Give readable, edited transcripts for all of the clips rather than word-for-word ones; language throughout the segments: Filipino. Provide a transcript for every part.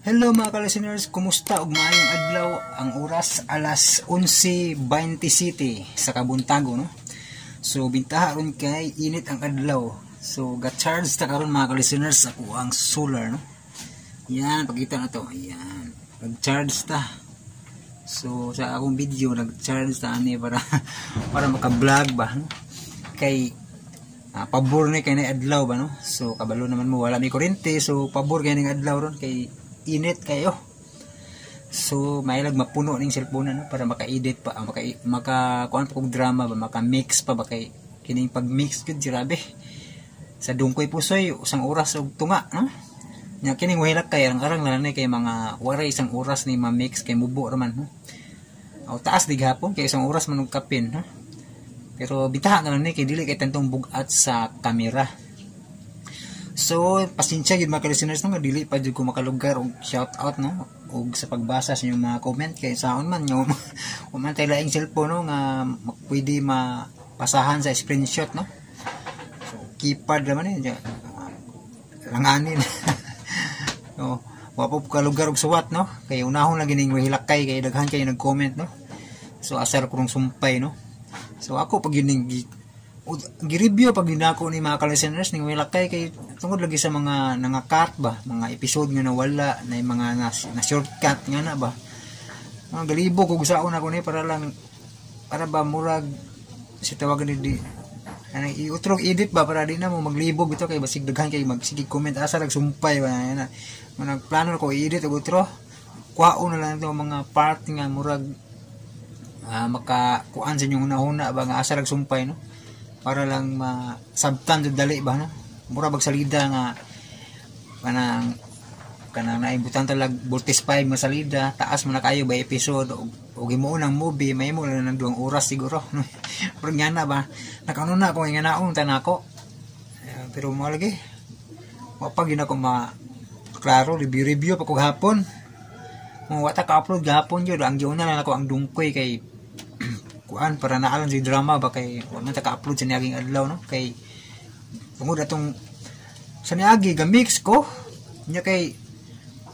Hello mga ka-listeners, kumusta ug maayong adlaw? Ang oras alas 11:20 sa Kabuntago, no? So bintaha ron kay init ang adlaw. So ga-charge ta karon mga ka-listeners ako ang solar, no? Yan, pakita na to. Ayan. Nag-charge ta. So sa akong video nag-charge ta ani para para maka-vlog ba, no? Kay pabor ni kay na adlaw ba, no? So kabalo naman mo wala may kuryente, so pabor kay ning adlaw ron kay init kayo. So mailag mapuno ning cellphone, no, para maka-edit pa, maka kuan pa kog drama ba, maka-mix pa ba kay kining pag-mix gud grabe. Sa dungkoy pusoy usang oras og tunga, no? Nya kining wahilak kay arang lanay kay mga wala isang oras ni ma-mix kay mubo raman, no. O taas di gahapon kay isang oras man og kapin, no. Pero bitaha nga ni kay dili kay tantong bugat sa camera. So, pasensya gid mga ka-listeners, no, nga dili pa jud ko makalugar og shout out, no, og sa pagbasa sa inyong mga comment kay saon man yo man tay laing cellphone, no, nga pwede mapasahan sa screenshot, no. So, keypad naman eh langanin. No, wa po kalugar og suwat, no, kay unahon lang gining hilakay kay daghan kay nag-comment, no. So asar ko rong sumpay, no. So ako pag gining gi-review pag ginako ni mga ka-listeners ning wilakay kay tungod lagi sa mga nangakat ba, mga episode nga nawala na mga na shortcut nga na ba, mga galibo kung saon ako ni para ba murag si tawagan ni ano iutrog edit ba para di na mo maglibog ito kay basig daghan kay magsige comment asa nagsumpay ba na nagplano ko i-edit og utro kuhaon na lang ito mga part nga murag makakuan sa inyong nahuna ba nga asa nagsumpay, no, para lang ma-sabtan dali ba, no? Mura bag salida nga kanang naibutan talag voltage 5 nga salida, taas mo na kayo ba episode o himuon ang movie, may mo lang ng 2 oras siguro, no? Pero nga na ba, nakano na ako nga naong tanako. Pero mo lagi wapag yun ako klaro review pa kog hapon. Mo wata ka-upload gahapon yun, ang giuna lang ako ang dungkoy kay kuan para naalan si drama ba kay wala ta ka-upload sa niaging adlaw, no, kay tungod atong sa niagi ga-mix ko nya kay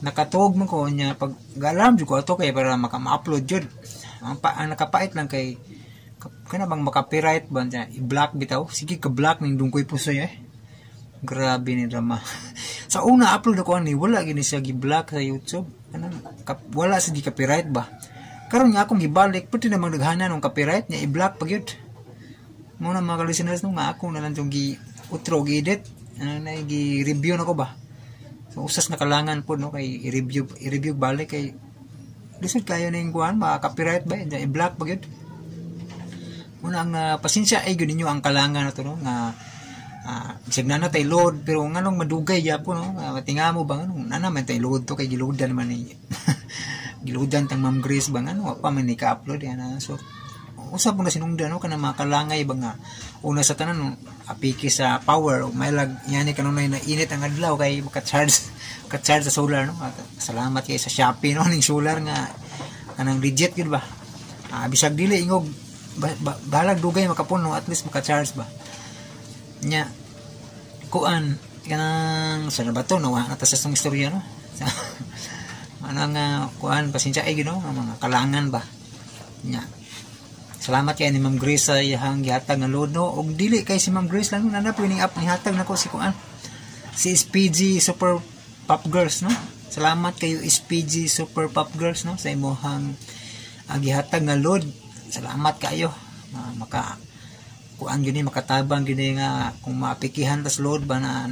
nakatuog man ko nya pag galam jud ko ato kay para maka-upload jud ang nakapait lang kay kana bang maka-copyright ba nya i-block bitaw sige ka-block ning dungkoy pusoy grabe ni drama. Sa una upload ako ani wala gini siya gi-block sa YouTube, wala sa gi-copyright ba. Karon nga akong gibalik pati namang daghanan ng copyright niya i-block pa gyud. Mo na mga listeners, no, nga ako na lang tong gi-utro gi-edit na gi-review nako ba. So usas na kalangan po, no, kay i-review balik kay lisod kayo ning kuan ba copyright ba i-block pa gyud. Muna ang pasensya ay gyud ninyo ang kalangan nato, no, nga bisag na tay load pero nganong madugay gyapon, no, matingamo ba nganong nana man tay load to kay giloadan naman ni giludan tang Ma'am Grace bang ano pa man ni ka-upload yan, so usap mo na sinungdan, no, kana makalangay ba nga una sa tanan, no, apiki sa power o mailag yani kanunay na init ang adlaw kay ka-charge sa solar, no. Salamat kay sa Shopee, no, ning solar nga kanang legit gid ba, bisag dili ingog balag dugay makapuno at least maka-charge ba nya kuan kanang sa ba to, no, ata sa istorya, no. Anang kuan pasensya ay gino mga kalangan ba nya. Salamat kay ni Ma'am Grace sa iyang gihatag nga load, no, og dili kay si Ma'am Grace lang na pwedeng up ni hatag nako si kuan si SPG Super Pop Girls, no. Salamat kayo SPG Super Pop Girls, no, sa imong gihatag nga load. Salamat kayo maka kuan gyud ni makatabang gyud nga kung maapikihan tas load ba na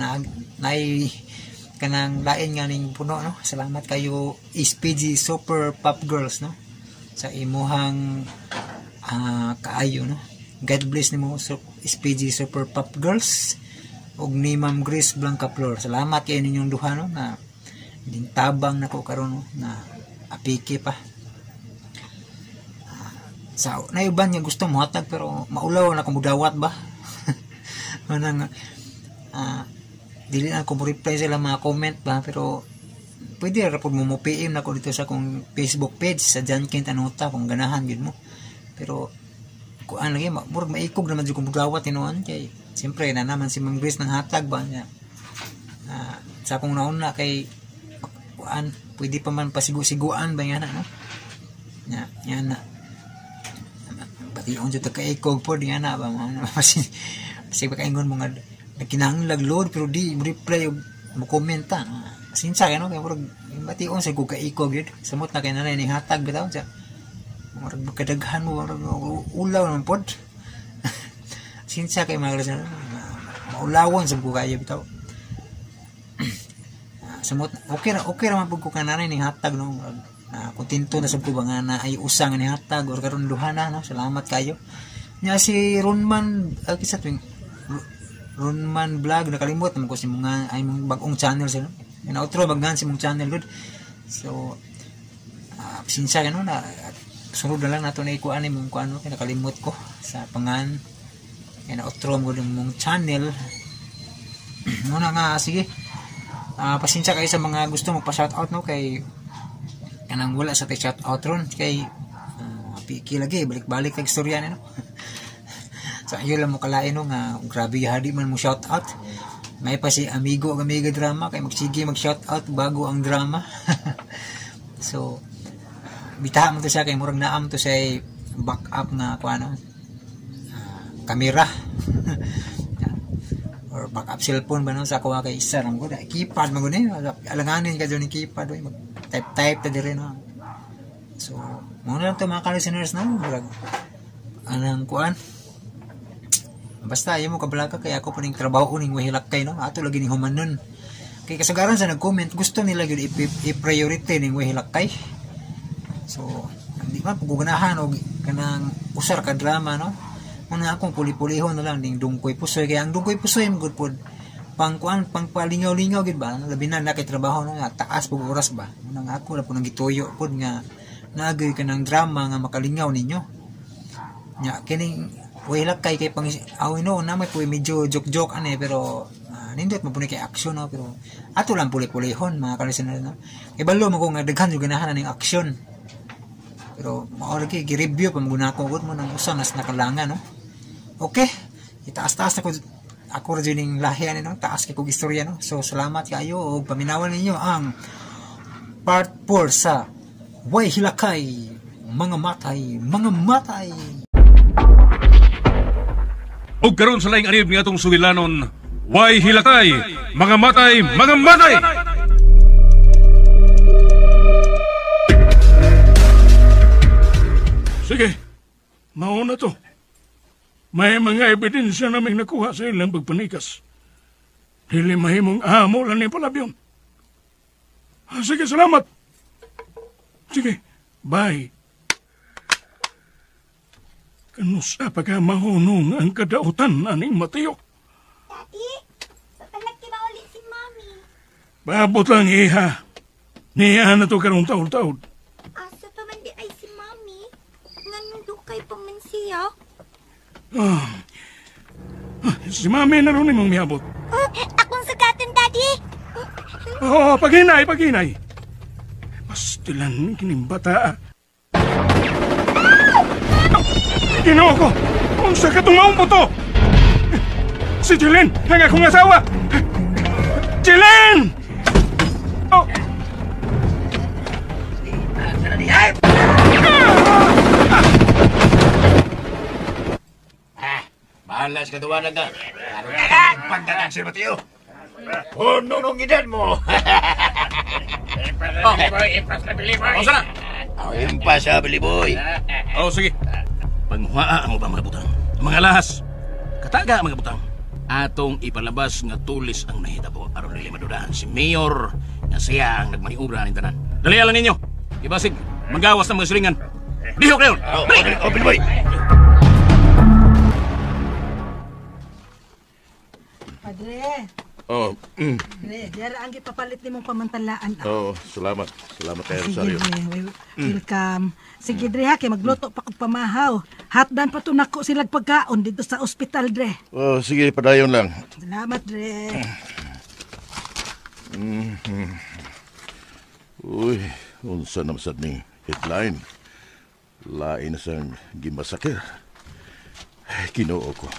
kanang lain nga ning puno, no. Salamat kayo SPG Super Pop Girls, no, sa imuhang kaayo, no. God bless nimo SPG Super Pop Girls ug ni Ma'am Grace Blanca Flor. Salamat kay ninyong duha, no, na din tabang nako karon, no, na apiki pa sa naiban nga gusto mo hatag pero maulaw na ko mudawat ba. Manang dili na ko reply sila mga comment ba, pero pwede ra pud mo PM na ko dito sa akong Facebook page sa John Kent Anota kung ganahan gid mo. Pero kuan lagi murag maikog naman jud ko mudawat tinuan kay siyempre na naman si Ma'am Grace nang hatag ba niya sa akong nauna kay kuan, pwede pa man pasigu-siguan ba yan, no? Yan na. Pati yung dito ka-ikog po, nga na ba? Kasi pagkaingon mo nga, nagkinahanglag load, pero di reply o makomenta. Sinsa ka, no? Kaya parang, pati yung sa ka-ikog yun. Samot na kayo na rin, yung hatag, bitaw siya. Kadaghan mo, ulaw naman po. Sinsa kayo mga kalas, maulawan sa kayo, bitaw. Samot, okay naman po ko kananay ni hatag, no? Kontento na sa ko ba nga na ay usang ni hatag or karon duhana, no? Salamat kayo. Nya si Ronman, kisa tuwing Ronman vlog, nakalimot naman ko si mga ay mong bagong channel sila. Ina-outro baghan si mong channel dud. So sinsa no na sunod na lang nato na ikuan mong kuan, no? Nakalimot ko sa pangan. Ina-outro mo mong channel. Muna nga sige. Pasensya kayo sa mga gusto magpa-shoutout, no, kay kanang wala sa shoutout ron kay piki lagi balik-balik kay istorya no. So ayo lang mo kalain, no, nga grabe hadi man mo shoutout. May pa si amigo amiga drama kay magsige mag-shoutout bago ang drama. So bitaha mo to siya kay murag naam to say backup nga kuano kamera. Or backup cellphone ba no sa kuha kay isa ram ko da keypad man gud alanganin ka jud ni keypad oy mag type ta dire no. So mo na lang to mga listeners na murag anang kuan basta ayo mo kabalaga kay ako pa ning trabaho ning wahilak kay no ato lagi ning humanon kay kasagaran sa nag-comment gusto nila gyud i-priority ning wahilak kay. So hindi man puguganahan og kanang usar ka drama, no. Muna akong puli-pulihon na lang ning dungkoy pusoy kaya ang dungkoy pusoy good pod pangkuan pangpalingaw-lingaw gid ba labi na kay trabaho no nga taas pug oras ba nang ako na po nang gituyo pod nga nagay ka ng drama nga makalingaw ninyo nya kining wala kay pang no na may po medyo joke ane pero nindot mo po kay action, no, pero ato lang puli-pulihon mga kalistener, no. Ibalo mo ko nga daghan yung ganahan ning action pero mao lagi gi-review pamguna ko gud mo nang usa nas nakalangan, no. Okay, itaas-taas na ko ako rin yung lahian, no? Taas kay kong istorya, no? So salamat kayo o paminawan ninyo ang part 4 sa Way Hilakay, mga matay. O karon sa laing arib nga itong sugilanon, Way Hilakay, mga matay. Sige, mauna to. May mga ebidensya naming nakuha sa ilang pagpanikas. Dili mahimong amo lang ni palabyon. Sige, salamat. Sige, bye. Kanusa pagka mahunong ang kadautan aning Mateo. Daddy, sa nagkiba ulit si Mami. Babot lang iha. Niya na to karong taod-taod. Asa pa man di ay si Mami? Nganong dukay pa man siya? Si Mami na rin mong miabot. Akong sugatan, Daddy. Paghinay. Pastilan kining bata. Ginoo ko! Kung sa katungaong po to! Si Jilin! Ang akong asawa! Jilin! Oh! Bahala sa katuwanan ka. Pagdagan si Mateo. Nung edad mo. Impas na Biliboy. O sana? Impas sa Biliboy. O sige. Panghuaa mo ba mga butang? Mga lahas. Kataga mga butang. Atong ipalabas nga tulis ang nahitabo. Aron nila madudahan si Mayor nga siya ang nagmaniura ng tanan. Dalihan lang ninyo. Ibasig, magawas ng mga silingan. Lihok na yun. Biliboy. Padre, Oh, Padre, dara ang gipapalit nimong pamantalaan. salamat. Salamat kayo, Rosario. Welcome. Sige, Dre, ha, kay magluto pa kog pamahaw. Hatdan pa to nako silag pagkaon dito sa ospital, Dre. Oh, sige, padayon lang. Salamat, Dre. Uy, unsa naman sad ning headline. Lain na sang gimasakir. Ginoo ko.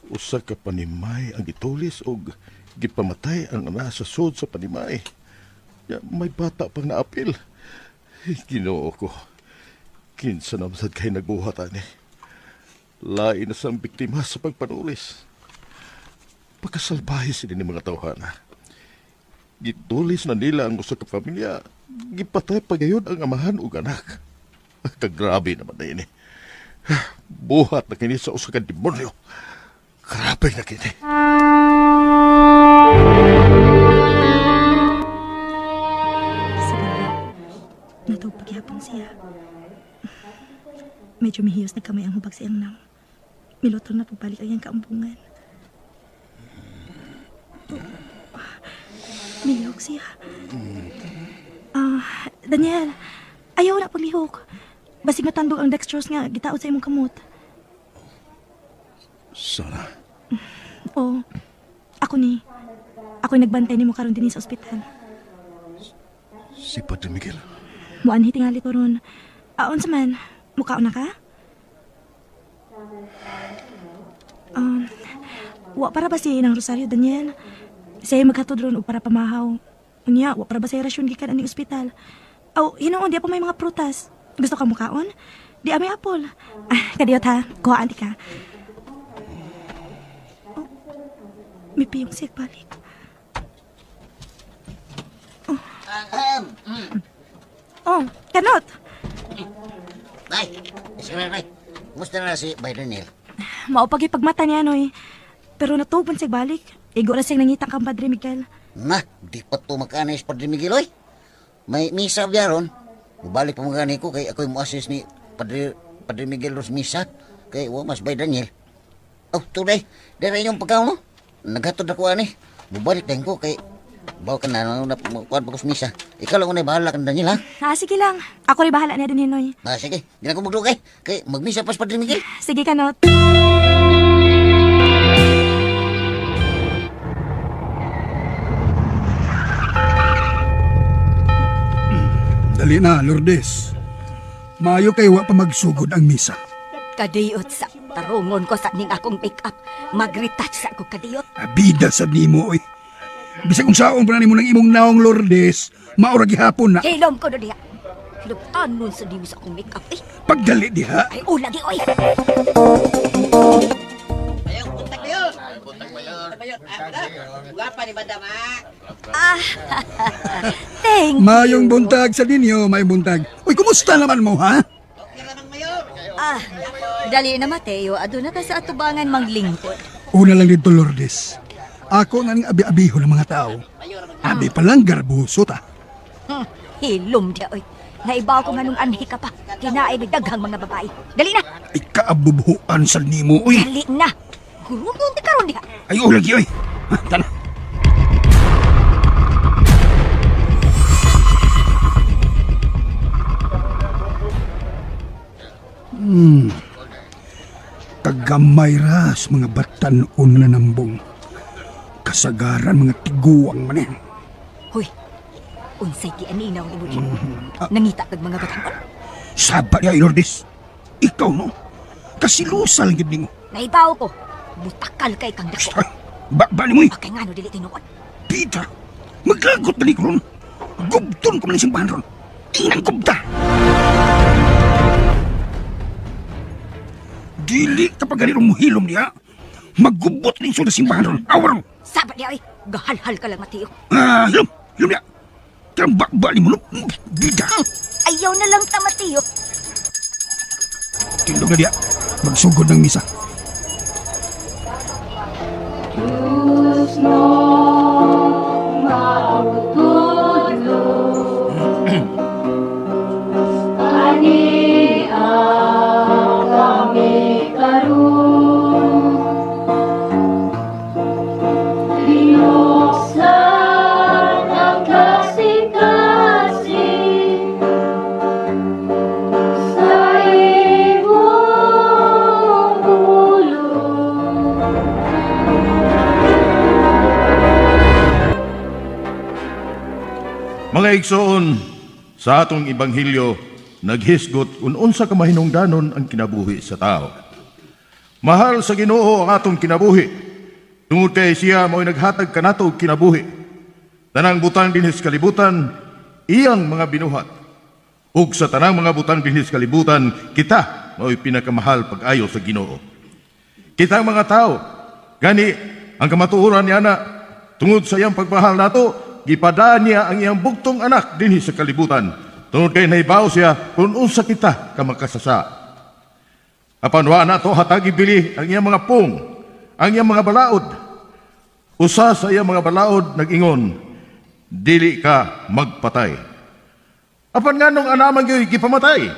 Usa ka panimay ang gitulis og gipamatay ang ana sa sud sa panimay. Ya, may bata pang naapil. Ginoo ko. Kinsa naman sad kay nagbuhat ani. Lain na sang biktima sa pagpanulis. Pagkasalbahe sila ni mga tawhana. Gitulis na nila ang usa ka pamilya. Gipatay pagayon ang amahan ug anak. Kagrabe naman na ini. Buhat na kini sa usa ka demonyo. Grabe na kini. Siguro, natog paghihapon siya. Medyo mihiyos na kamay ang hubag sa iyang nang. Milotro na pagbalik ang iyang kaambungan. Mihok siya. Daniel, ayaw na paglihok. Basig matandog ang dextrose nga, gitaot sa imong kamot. Sarah? Oo. Ako'y nagbantay ni mo karon din sa ospital. Si Padre Miguel? Muan hitingali ko ron. Aon sa man, mukhaon na ka? Wa para ba si Inang Rosario, Daniel? Saya maghatod ron og para pamahaw. Unya, wa para ba sa rasyon gikan aning ospital? Aw, hinoon di pa may mga prutas. Gusto ka mukaon? Di amay apol. Kadiyot ha, kuhaan di ka. Oh, may piyong siya balik. Kanot! Ay, musta na si Daniel? Maupag ipagmata niya, Noy. Pero natuban siya balik. Igo na siyang nangitang kang Padre Miguel. Na, di pa to makanis Padre Miguel, oy. May misa biya ron. Balik pa mga ko kay ako'y mo-assist ni Padre Miguel Ros Misa. Kay mas Bay Daniel. Oh, tunay. Dara inyong pagkaw, no? Naghatod ako, ani. Bubalik din ko kay bawa ka na kuhan pa ko sa misa. Ikaw lang unay bahala ka Daniel, ha? Sige lang. Ako rin bahala na din, Noy. Sige. Di na ko maglugay. Kay magmisa pas Padre Miguel. Sige, Kanot. Dali na, Lourdes. Maayo kay wa pa magsugod ang misa. Kadiyot sa tarungon ko sa ning akong pick-up. Mag-retouch sa ako kadiyot. Abida sa nimo, oy. Bisag kung saon pa na nimo ng imong naong Lourdes, maura gihapon na. Hilom ko na diha. Hilom anon sa nimo sa akong make-up eh. Pagdali diha. Ay, ulagi oy. Ayong puntak na yun. Puntak pa yun. Guwapa ni Madam, Thank Mayong buntag sa ninyo, may buntag. Uy, kumusta naman mo, ha? Dali na Mateo, aduna ka sa atubangan manglingkod. Una lang dito, Lourdes. Ako nga ning abi-abiho ng mga tao. Abi palang garbuso ta. Hilom dia oy. Naibaw ko nga nung anhi ka pa. Kinaay ni daghang mga babae. Dali na. Ikaabubuhan sa nimo, uy. Dali na. Gurungon ti karon diha. Ay, lagi, oy. Tana. Tagamay ras mga batanon na nambong. Kasagaran mga tiguang manin. Hoy. Unsay gianinaw ni mo diyan. Nangita kag mga batanon. Sabat ya, Lourdes. Ikaw, no? Kasilusal gid nimo. Naibaw ko. Butakal kay kang dako. Bali mo, Okay nga no dili tinuod. Pita, maglagot na ni Kron. Gubton ko na simbahan ron. Inang kubta. Dili kapag ganito muhilom niya, maggubot na yung sa simbahan ron. Awar ron. Sabat niya, oy. Gahal-hal ka lang, Mateo. Hilom niya. Karang bali mo, no? Bida. Ayaw na lang ta, Mateo. Tindog na diya. Magsugod ng misa. Mga igsoon, sa atong ibanghilyo, naghisgot unsa ka mahinungdanon ang kinabuhi sa tao. Mahal sa Ginoo ang atong kinabuhi. Tungod kay siya mo'y naghatag kanato og kinabuhi. Tanang butang dinhi sa kalibutan, iyang mga binuhat. Ug sa tanang mga butang dinhi sa kalibutan, kita mao'y pinakamahal pag-ayo sa Ginoo. Kita ang mga tao, gani ang kamatuoran niya na tungod sa iyang pagmahal nato, gipadaan niya ang iyang bugtong anak dinhi sa kalibutan. Tungod kay nahibaw siya kung unsa kita ka makasasa. Apan wa na to hatagi bili ang iyang mga pung, ang iyang mga balaod. Usa sa iyang mga balaod nag-ingon, dili ka magpatay. Apan nganong anaman gyud gipamatay?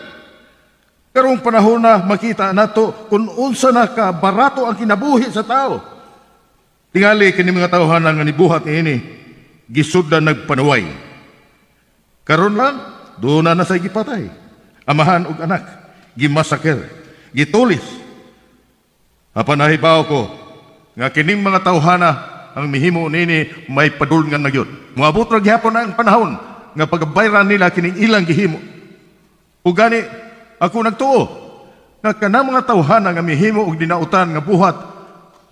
Karong panahon na makita nato kung unsa na ka barato ang kinabuhi sa tao. Tingali kini mga tawhanan nga nibuhat ini gisuddan nagpanuway. Karon lang doon na say gipatay. Amahan ug anak gimasaker, gitulis. Apan nahibaw ko nga kining mga tawhana ang mihimo nini may padulngan na gyud. Moabot ra gihapon na ang panahon nga pagbayran nila kining ilang gihimo. Ug gani ako nagtuo nga kanang mga tawhana nga mihimo og dinautan nga buhat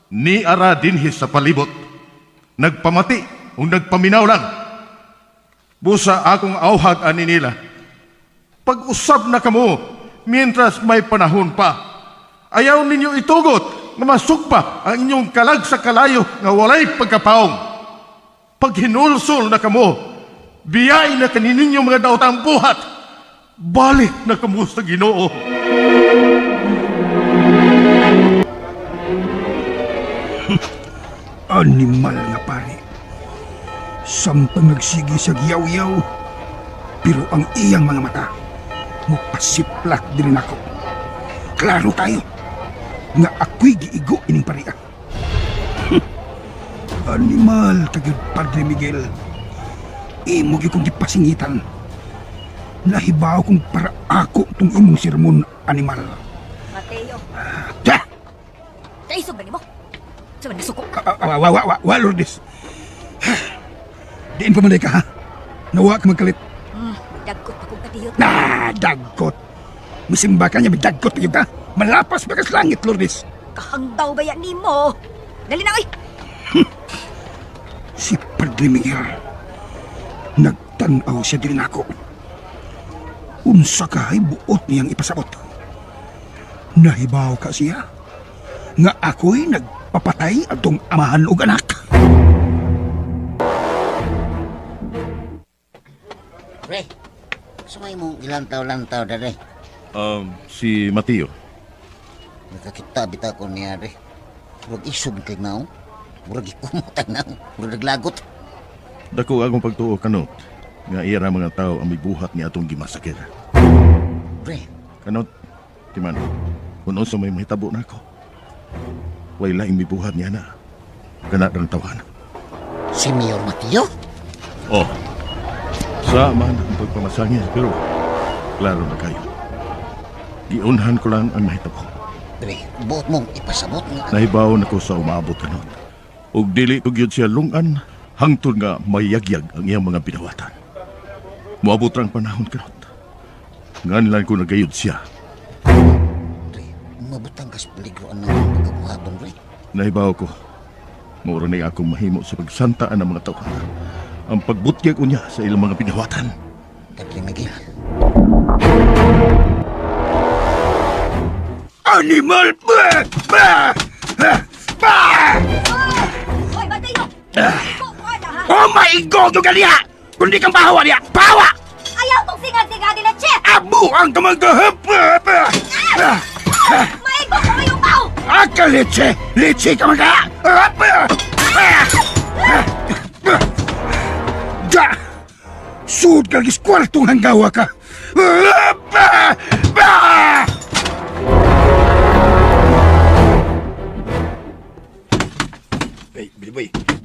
ni ara dinhi sa palibot. Nagpamati ug nagpaminaw lang. Busa akong auhag ani nila. Pag-usab na kamo mientras may panahon pa. Ayaw ninyo itugot nga masugpa ang inyong kalag sa kalayo nga walay pagkapaong. Pag hinulsol na kamo, biyay na kanininyo mga daotang buhat. Balik na kamo sa Ginoo. Animal nga pare. Samtang nagsigi sa giyaw-yaw, pero ang iyang mga mata, mupasiplat din ako. Klaro tayo, nga ako'y giigo ining paria. Animal, kagid Padre Miguel. Imo gyud kong gipasingitan. Nahibaw kong para ako itong imong sermon, animal. Mateo, Da! kaisog ba ni mo? Sa man nasuko? Lourdes. Diin pa man ka, ha? Nawa ka magkalit. Dagkot pa kong katiyot. Dagkot. Misimba ka niya, may dagkot pa yun ka. Malapas ba ka sa langit, Lourdes? Kahangdaw ba yan ni mo? Dali na, oy! Si Padre Miguel, nagtanaw siya din ako. Unsa kahay buot niyang ipasabot. Nahibaw ka siya, nga ako'y nagpapatay atong amahan ug anak. Pre, sumay mong ilantaw-lantaw dade. Si Mateo. Nakakita bita ko niya re. Murag isog kay naong. Murag ikumutang naong. Murag naglagot. Dako akong pagtuo kanot nga iya ra mga tao ang may buhat ni atong gimasakir. Pre, Kanot, timan, kung unsa may mahitabo na ako, way laing may buhat niya na. Kana rang tawahan. si Mayor Mateo? Oh, sa man ang pagpamasangil, pero klaro na kayo. Giunhan ko lang ang mahitabo. Pre, buot mong ipasabot nga. Nahibaw na ko sa umabot kanot. Ug dili ko gyud siya lungan, hangtod nga mayagyag ang iyang mga binawatan. Moabot rang panahon kanot. Nganlan ko nagayod siya. Pre, mabutang kas peligro ang pagkabuhaton, pre. Nahibaw ko. Mura na akong mahimo sa pagsantaan ng mga tao. Ang pagbutyag ko niya sa ilang mga binawatan. Padre Miguel. Animal! Hoy, Mateo! Oh my God! Yung ganiya! Kundi kang bahawa niya! Bahawa! Ayaw tong singat-singat nila, Che! Abu ang kamagahap! Maigo ko ngayong tao! Aka leche! Leche ka mga! Da! Sud ka gis kwartong hanggawa ka!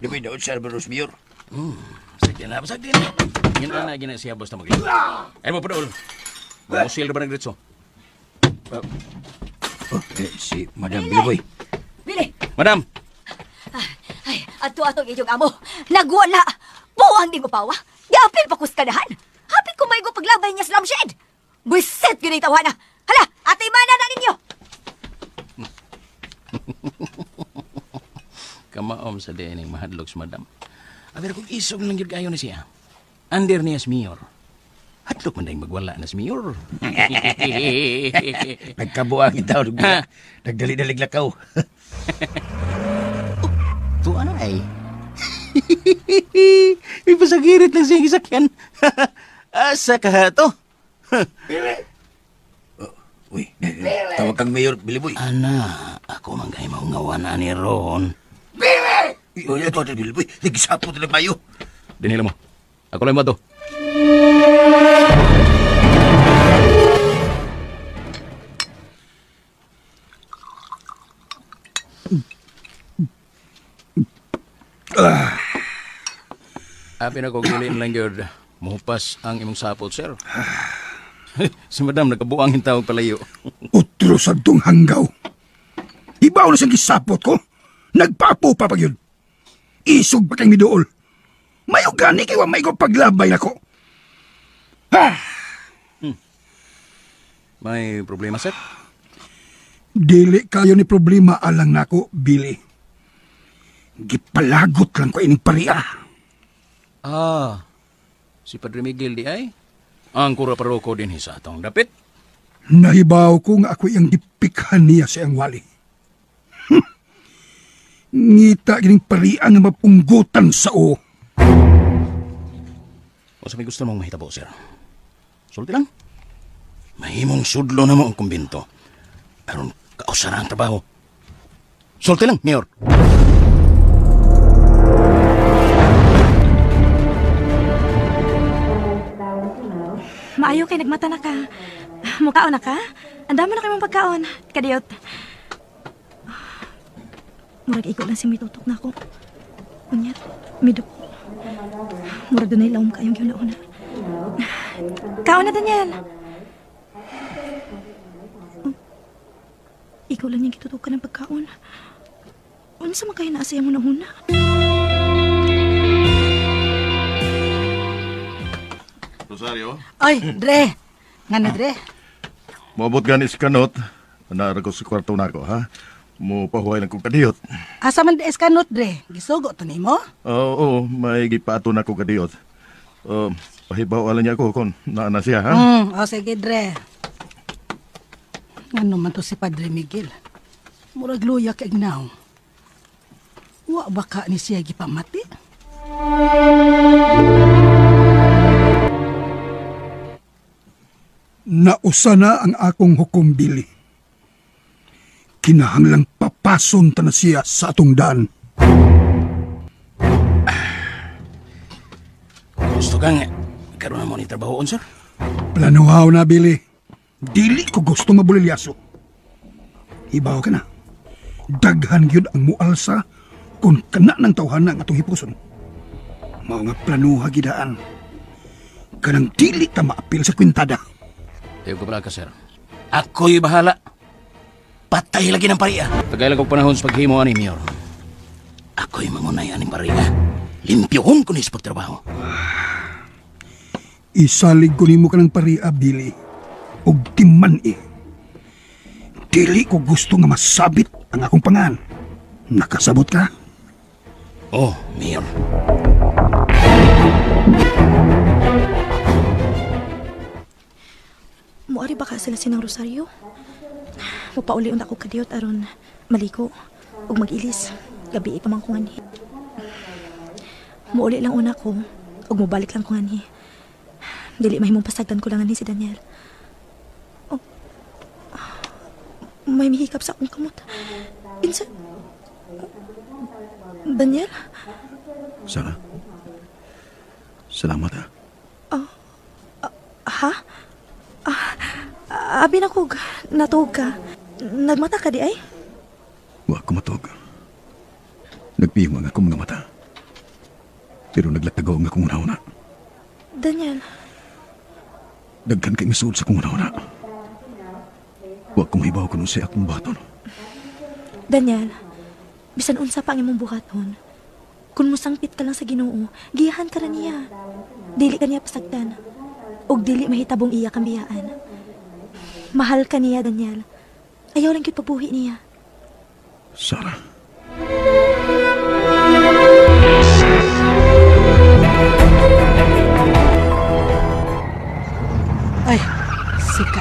Biliboy, daon siya Barros Mayor. Sige na, sige na. Yun na lagi na siya, boss na mag-iwan. Ay mo pa doon. Mamusil na ba ng gritso? Si Madam Biliboy. Bili! Madam! Ay, ato-ato inyong amo. Nagwala! Buwang di mo pawa. Yapil pa kuskadahan. Hapit ko maigo paglabay niya sa lamshed. Buisit yun ay tawana. Hala, atay mana na ninyo. Kamaom sa dining mahadlok si Madam. Aber kung isog lang yun kayo na siya. Under niya si Mayor. Hatlok man dahil magwala na si Mayor. Nagkabuang itaw. Nagdali-dalig lakaw. Ito ano ay? May pasagirit lang siyang isakyan. Asa ka to? Uy, tawag kang Mayor Biliboy. Ana, ako man kayo maungawana ni Ron. Uy, ito, Biliboy. Nagisapot na kayo. Dinila mo. Ako lang mo to. Pinakogilin lang yun. Muhupas ang imong sapot, sir. Si madam, nagkabuang yung tawag palayo. Utro sa dong hanggaw. Ibaw na siyang gisapot ko. Nagpapo pa pag yun. Isog pa kang midool. Mayo gani kayo may ko paglabay na ko. May problema, sir? Dili kayo ni problema alang nako, Billy. Gipalagot lang ko ining paria. Si Padre Miguel di ay? Ang kura-paroko din sa atong dapit. Nahibaw ko nga ako yung dipikhan niya sa ang wali. Ngita gining paria nga mapunggutan sa o. O sa may gusto mong mahitabo, sir. Sulti lang. Mahimong sudlo na mo ang kumbinto. Aron kausara ang trabaho. Sulti lang, Mayor. Maayo kay nagmata na ka. Mukaon na ka? Ang dami na kayo mong pagkaon. Kadiyot. Murag ikaw lang si mitutok na ako. Unyat, midok. Murag doon na ilawom kayong yun na. Kaon na, Daniel. Ikaw lang yung kitutukan ng pagkaon. Ano sa mga kayo naasaya mo na huna? Rosario? Ay, Dre. Nga na, Dre. Moabot gani si Kanot. Naara ko sa kwarto na ko, ha? Mo pahuay lang kong kadiyot. Asa man dees kanot, Dre? Gisugo to nimo? Oo, may gipato na ko kadiyot. Pahibaw alam niya ko kung naana siya, ha? O sige, Dre. Ano man to si Padre Miguel? Murag luya kay ignaw. Wa baka ni siya gipamati? Nausa na ang akong hukom, Billy. Kinahanglang papason ta na siya sa atong daan. Gusto kang karoon na mo ni trabahoon, sir? Planuhaw na, Billy. Dili ko gusto mabulilyaso. Ibaw ka na. Daghan yun ang mualsa kung kana ng tawhan ng atong hipuson. Mao nga planuha gidaan. Kanang dili ta maapil sa kwintada. Tayo ko pala ka, sir. Ako'y bahala. Patay lagi ng pariya. Tagay lang kong panahon sa paghimo ani, Mayor. Ako'y mangunay aning pariya. Limpyohon ko ni sa pagtrabaho. Isalig ko nimo ka ng paria, Billy. Og timan Dili ko gusto nga masabit ang akong pangan. Nakasabot ka? Oh, Mayor. Muari ba ka sila sinang Rosario? Mupauli-un ako kadiyot aron maliko ug mag-ilis. Gabi pa man ko ngani. Muuli lang una ko ug mubalik lang ko ngani. Dili mahimong pasagdan ko lang ngani si Daniel. Oh. May mihikap sa akong kamot. Insa? Daniel? Sana. Salamat, ha? Ha? Abi na kog, natuog ka. Nagmata ka di ay? Wa ko matog. Nagpiyong ang akong mga mata. Pero naglatagaw ang akong una-una. Daniel. Daghan kay misud sa akong una-una. Wa ko mahibaw kung sa akong baton. Daniel, bisan unsa pa ang imong buhaton. Kung musangpit ka lang sa Ginoo, giyahan ka ra niya. Dili ka niya pasagdan. Og dili mahitabong iya kang biyaan. Mahal ka niya, Daniel. Ayaw lang kita pabuhi niya. Sarah.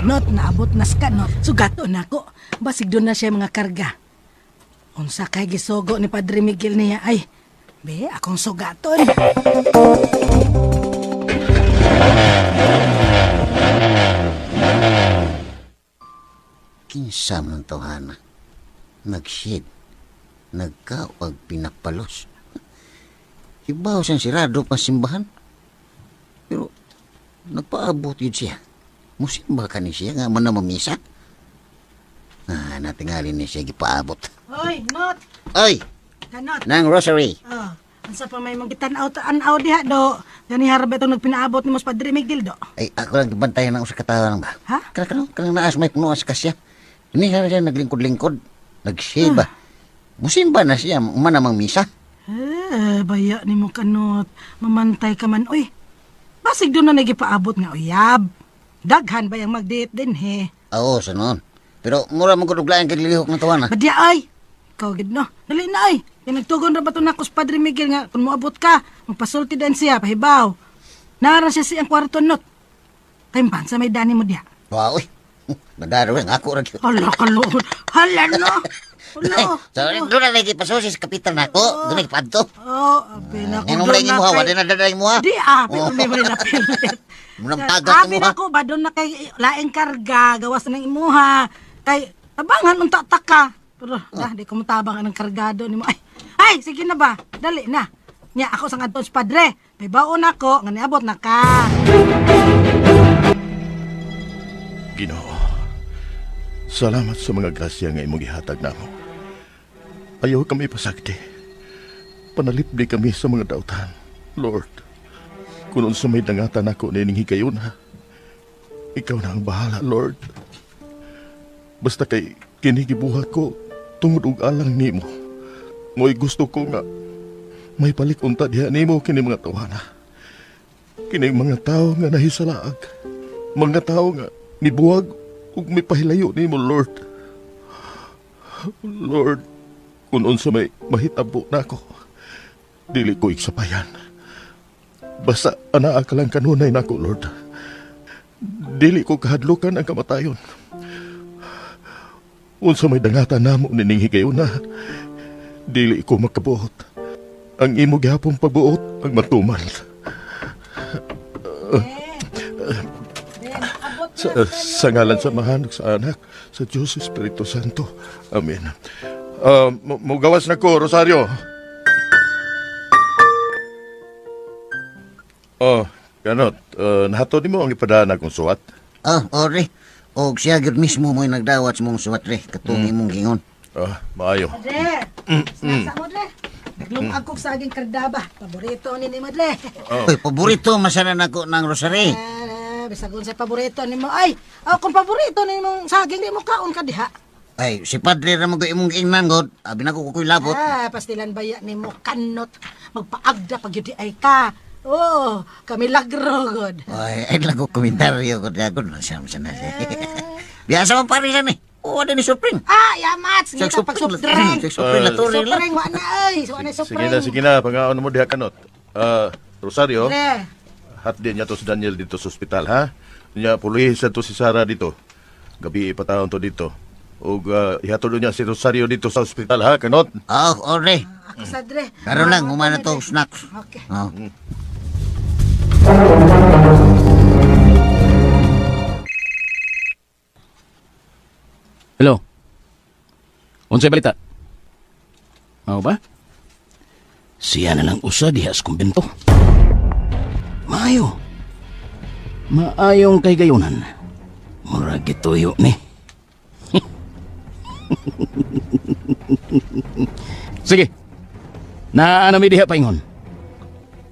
Not, naabot na sa kanot. Sugato na ko. Basig doon na siya mga karga. Unsa kay gisogo ni Padre Miguel niya, ay, be, akong sugaton. Kinsa man tawhana. Nagshid. Nagkawag pinapalos. Ibaw siyang sirado pa simbahan. Pero nagpaabot yun siya. Musimba ka ni siya nga man na mamisa. Natingalin ni siya gipaabot. Hoy, Not! Ay! Kanot! Nang rosary. Oh, ansa pa may magitan-aw diha, do. Gani harap itong nagpinaabot ni Mas Padre Miguel, do. Ay, ako lang bantayan ng usa katawan ba? Ha? Kanang naas may punuas ka siya. Ini siya naglingkod-lingkod. Nagsiba. Musimba na siya, manamang misa. Baya ni mo Kanot. Mamantay ka man, uy. Basig doon na nagipaabot nga, uyab. Daghan ba yung mag-date din, he? Oo, sa noon. Pero mura mong kuduglayan kay lihok ng tawana. Badya ay! Ikaw gid no. Dali na ay. Kaya nagtugon ra ba ito na kus Padre Miguel nga kung moabot ka, magpasulti din siya, pahibaw. Naran siya siyang kwarto Not. Kaimpan sa may dani mo diya. Wow, uy. Nagaro nga ako rin. Hala, kalod. Hala, no. Hala. So, doon na lagi pasusi sa kapitan na ako. Doon na ipadto. Oo, pinako Ngayon mo lagi mo ha. Wala na daday mo ha. Di pero may na pilit. Munang pagat mo ha. Ako ba, doon na kay laing karga, gawas na ng imuha. Kay, tabangan nung tataka. Pero, di ko matabang ng kargado ni mo. Ay, sige na ba? Dali na. Nya, ako sang adto sa Padre. May baon ako, nga niabot na ka. Ginoo, salamat sa mga grasya nga imong gihatag namo. Ayaw kami pasagdi. Panalipdi kami sa mga dautan. Lord, kung sa may dangatan ako nining higayon ha, ikaw na ang bahala, Lord. Basta kay kinigibuhat ko tungod og alang nimo. Mo'y gusto ko nga may palikunta diha nimo kini mga tawana. Kini mga tao nga nahisalaag. Mga tao nga nibuwag ug may pahilayo nimo, Lord. Lord, kung unsa may mahitabo nako, dili ko iksapayan. Basta anaa ka lang kanunay nako, Lord. Dili ko kahadlukan ang kamatayon. Unsa may dangatan namo nining higayon na, dili ko makabuot. Ang imo gihapong pagbuot ang matuman. Sa ngalan sa Mahanog sa Anak, sa Diyos Espiritu Santo. Amen. Mugawas na ko, Rosario. Ganot, nahato ni mo ang ipadaan akong suwat? Ori. O siya gud mismo mo'y nagdawat sa mong suwat, re. Katungi mong gingon. Maayo. Madre! Nasa mo, Dre? Naglungag kong saging kardaba. Paborito ni Madre. Uy, paborito masana nako ng rosary. Bisagon sa paborito ni mo. Ay, kung paborito ni mong saging, di mo kaon ka diha. Ay, si Padre ra mo imong ingnan god. Abi na ko kukoy labot. Pastilan baya ni mo Kanot. Magpaagda pag yun ay ka. Oh, kami lagro god. Ay lago komentaryo god gagod na siya sana. Biasa man pare siya ni. Ada ni Supreme. Yamat. Sige ta pag Supreme. Supreme na tuloy lang. Supreme, wala ay. Wala Supreme. Sige na. Pangaon mo diha Kanot. Rosario. Dre. Hat din niya to si Daniel dito sa ospital, ha? Niya pulis to si Sarah dito. Gabi ipataon to dito. O ihatod niya si Rosario dito sa ospital, ha, Kanot? Ore. Ako sa Dre. Karon lang, humana to snacks. Okay. Hello? Unsay balita? Mao ba? Siya na lang usa diha sa kumbento. Maayo. Maayong kay gayunan. Murag gituyo ni. Sige. Naa mi diha paingon.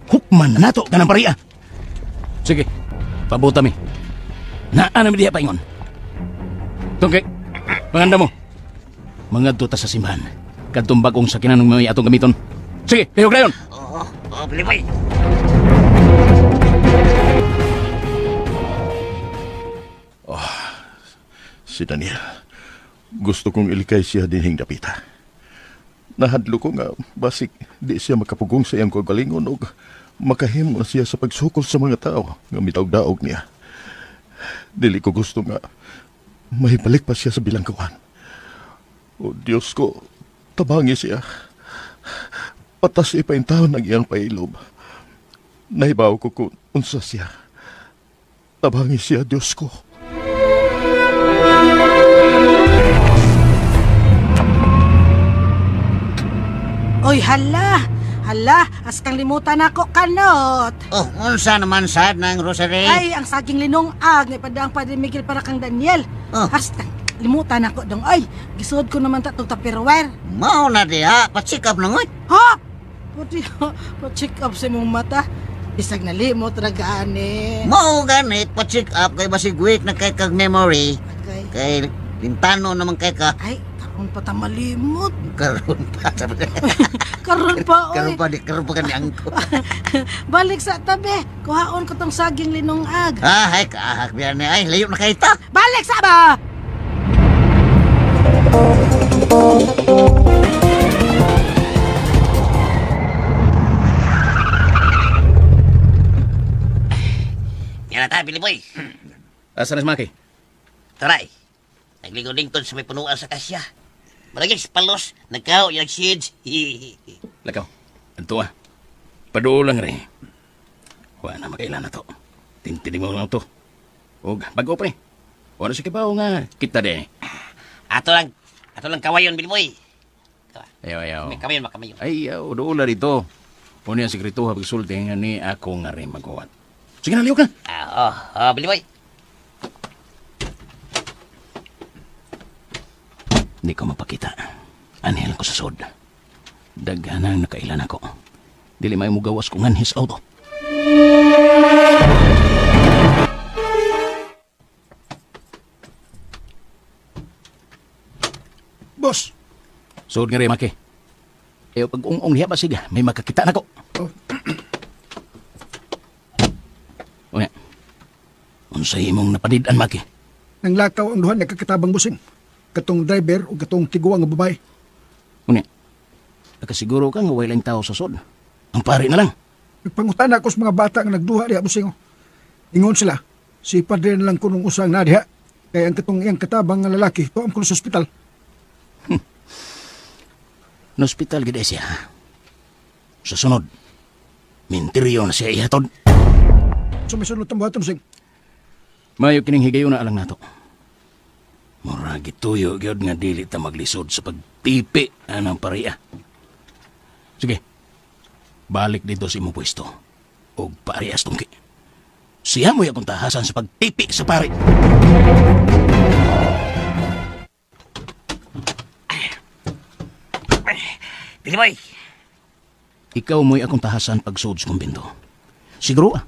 Hukman na nato kanang pariya. Sige. Pabuta mi. Naa mi diha paingon. Tungkay. Panganda mo. Mangadto ta sa simbahan. Kadtong bag-ong sakinan ng may atong gamiton. Sige, lihok na yun. Pilipay. Si Daniel. Gusto kong ilikay siya dinhing dapita. Nahadlo ko nga basik di siya makapugong sa iyang kagalingon o makahimo na siya sa pagsukol sa mga tao nga mitawdaog niya. Dili ko gusto nga may balik pa siya sa bilangguan. O Diyos ko, tabangi siya. Patas ipaintahon ang iyang pailob. Naibaw ko kung unsa siya. Tabangi siya, Diyos ko. Oy, hala! Hala, as kang limutan ako, kanot! Oh, unsa naman sad ng Rosary? Ay, ang saging linong-ag, ni Padang Padre Miguel para kang Daniel. Oh. Hasta, limutan ako dong. Ay, gisod ko naman tatong tupperware. Mao na diha, pa-check up na ngoy. Ha? Puti, pa-check up sa mong mata. Bisag na limot, ragani. Mao ganit, pa-check up kay basig week na kay kag memory. Okay. Kay pintano naman kay ka. Ay, karon pa ta malimot. Karon pa. Karon pa, oy. Karon pa kani angko. Balik sa tabi. Kuhaon ko tong saging linong-ag. Ay, kaahak biyan ni. Ay, layo na kay ta. Balik sa ba? Yan na ta, Billy Boy. Asa na si Maki? Taray. Nagligo-lington sa may punuan sa kasya. Maragis palos, nagkaw, yung seeds. Lakaw. Anto ah. Paduo lang rin. Wala na makailan na to. Tintinig mo lang to. Huwag, bago pa rin. Wala si kibaw nga. Kita din. Ato lang kawayon, Billy Boy. Ayaw. May kamayon, makamayon. Ayaw, doon na rito. Puno yung sekreto habang sulti nga ni ako nga rin magawat. Sige na, liyo ka. Billy Boy. Hindi ko mapakita. Anhel ko sa sod. Daghanang nakailan ako. Dili may mugawas ko nganhis auto. Boss, Sod nga rin, Maki. Pag ung niya ba siga, may makakita na ko. Oh. Unya. Unsay imong napadidan, Maki? nang lakaw ang duha nagkakatabang busing. Katong driver o katong tiguang nga babae. Unya. Nakasiguro ka nga walang tao sa sod. Ang pari na lang. Nagpangutan ako sa mga bata nga nagduha diha busing. Ingon sila, si padre na lang kunong usang na diha. Kaya ang katong iyang katabang nga lalaki, tuam ko sa ospital. No hospital gid siya. Sa sunod, minteryo na siya ihatod. So may sunod ang buhaton sing. Mayo kining higayon na alang nato. Mura gituyo gyud nga dili ta maglisod sa pagtipi anang pariya. Sige. Balik dito sa imong pwesto. Og parehas tungki. Siya mo akong tahasan sa pagtipi sa pari. Billy Boy. Ikaw mo'y akong tahasan pag-sod sa kumbento. Siguro nga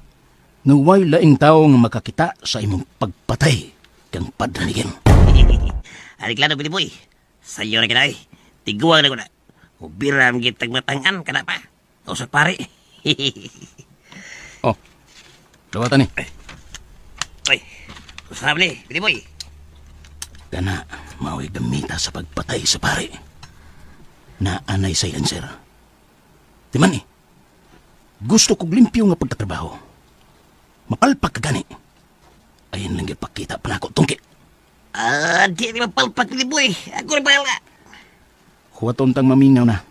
way laing tao nga makakita sa imong pagpatay kang padranigin. Aliklano, Billy Boy. Sa'yo na kinay. Tiguang na ko na. Ubiram gitag matangan ka na pa. Usap pare. Oh, lawatan ni. Uy, usap ni, Billy Boy. Kana, maway gamita sa pagpatay sa pare. Naanay silencer. Di man gusto kong limpyo nga pagkatrabaho. Mapalpak ka gani. Ayun lang yung pakita pa na ako tungki. Di mapalpak, Billy Boy. Ako rin bahala. Huwaton tang maminaw na.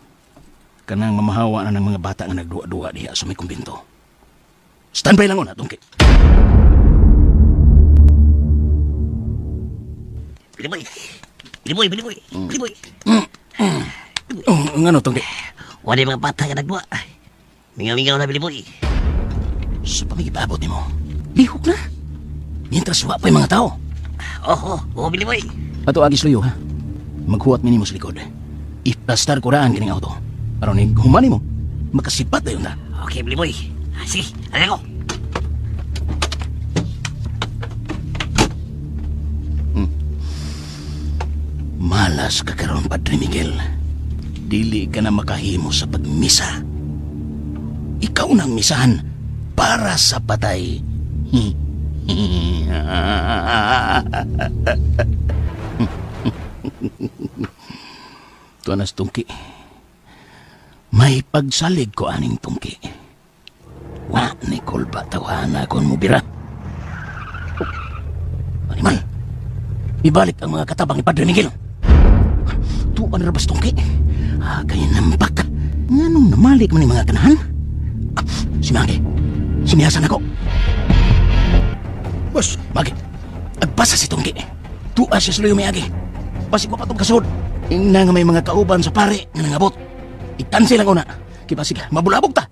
Kanang mamahawa na ng mga bata nga nagduwa-duwa diha sa may kumbento. Standby lang na, tungki. Billy Boy. Billy Boy, Billy Boy. Billy Boy. Ngano, tungki? Wala mga bata nga nagduwa. Mingaw-mingaw na, Billy Boy. Sa pamigibabot ni mo, lihok na. Mientras wa pa yung mga tao. Oo, Billy Boy. Ato agis luyo, ha? Maghuwat minimo sa likod. Iplastar ko raan kining auto. Aron ni humani mo, makasipat na yun na. Okay, Billy Boy. Sige, alin ko. Malas ka karon, Padre Miguel. Dili ka na makahimo sa pagmisa. Ikaw nang misahan para sa patay. Tuanas tungki. May pagsalig ko aning tungki. Wa ni kulba tawana kon mo bira. ibalik ang mga katabang ni Padre Miguel. Tuan rabas tongki. Kaya nampak. Nganong namalik man yung mga kanahan? Si Magi, sinihasan ako. Boss, Magi, agpasa si tongki. Tuwa siya sila yung mayagi. Pasig ko pa itong kasod. Ingna nga may mga kauban sa pare nga nangabot. Itansi lang ko na. Kipasig, mabulabog ta.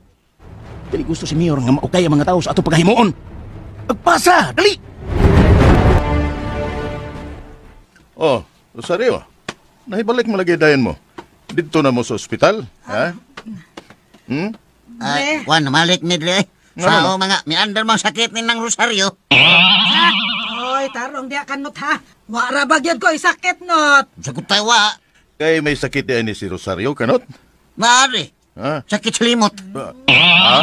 Dali gusto si Mayor nga maukay ang mga tao sa ato pagkahimuon. Agpasa, dali! Oh, Rosario, nahibalik mo lagi dayan mo. Dito na mo sa ospital, ha? Wan, malik mi dre. Sao mga miandar mang sakit ni nang Rosario. Oy, tarong diya kanot ha. Wara bagyod ko isakit not. Sagot tayo wa. Kay may sakit yan ni si Rosario, kanot? Maari. Ha? Sakit sa limot. Ha?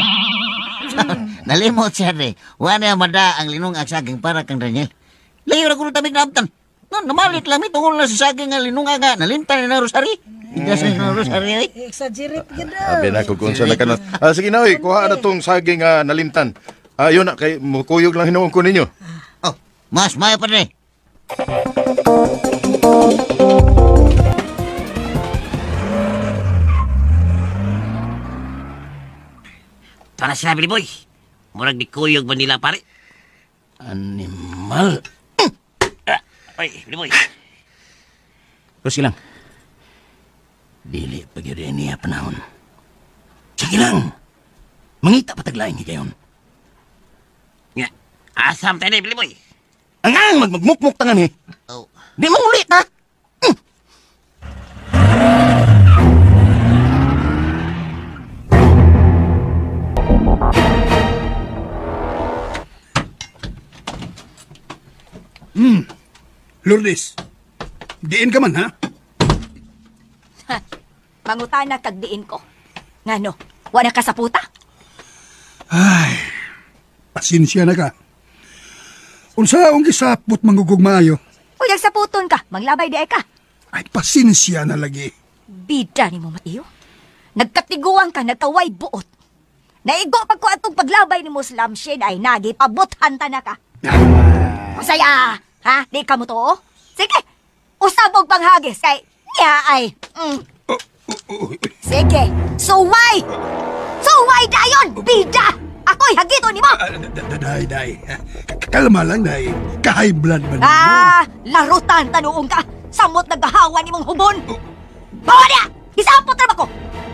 Nalimot siya dre. Wala mada ang linong ang saging para kang Daniel. Layo na kuno tabig nabtan. No, namalit lang tungkol na sa saging ang linong nga. Nalintan ni na Rosario. Igas na Rosario eh. Exaggerate ka daw. Abi na ko kung saan na kanot. Sige na, oy, kuha na tong saging nalimtan. Yun na, kay mukuyog lang hinuong ko ninyo. Oh, mas maya pa dre. Para sinabi ni Boy, murag di kuyog ba nila pare? Animal. Oy, ni Boy. Terus lang. Dili pag yun niya panahon. Sige lang. Mangita pataglaing higayon. Nga, asam tayo ni Boy. Ang magmukmuk tangan eh. Oh. Di mangulit ha. Lourdes, diin ka man, ha? Mangutana kag diin ko. Ngano, wala ka sa puta? Ay, pasensya na ka. Unsa akong gisapot mangugog maayo? Uyag sa puton ka, manglabay di ay ka. Ay, pasensya na lagi. Bida ni mo, Mateo. Nagkatiguan ka, nagkaway buot. Naigo pag ko atong paglabay ni Muslim Shed ay nagi, pabuthan ta na ka. Masaya, ha? Di ka mo to? Sige, usabog panghagis kay niya ay. Sige, suway! Suway dayon, bida! Ako'y hagito ni mo! Day. Kalma lang, day. Ka-high blood ba mo? Larutan, tanuong ka. Samot nagahawa ni mong hubon. Bawa niya! Isapot na ba ko?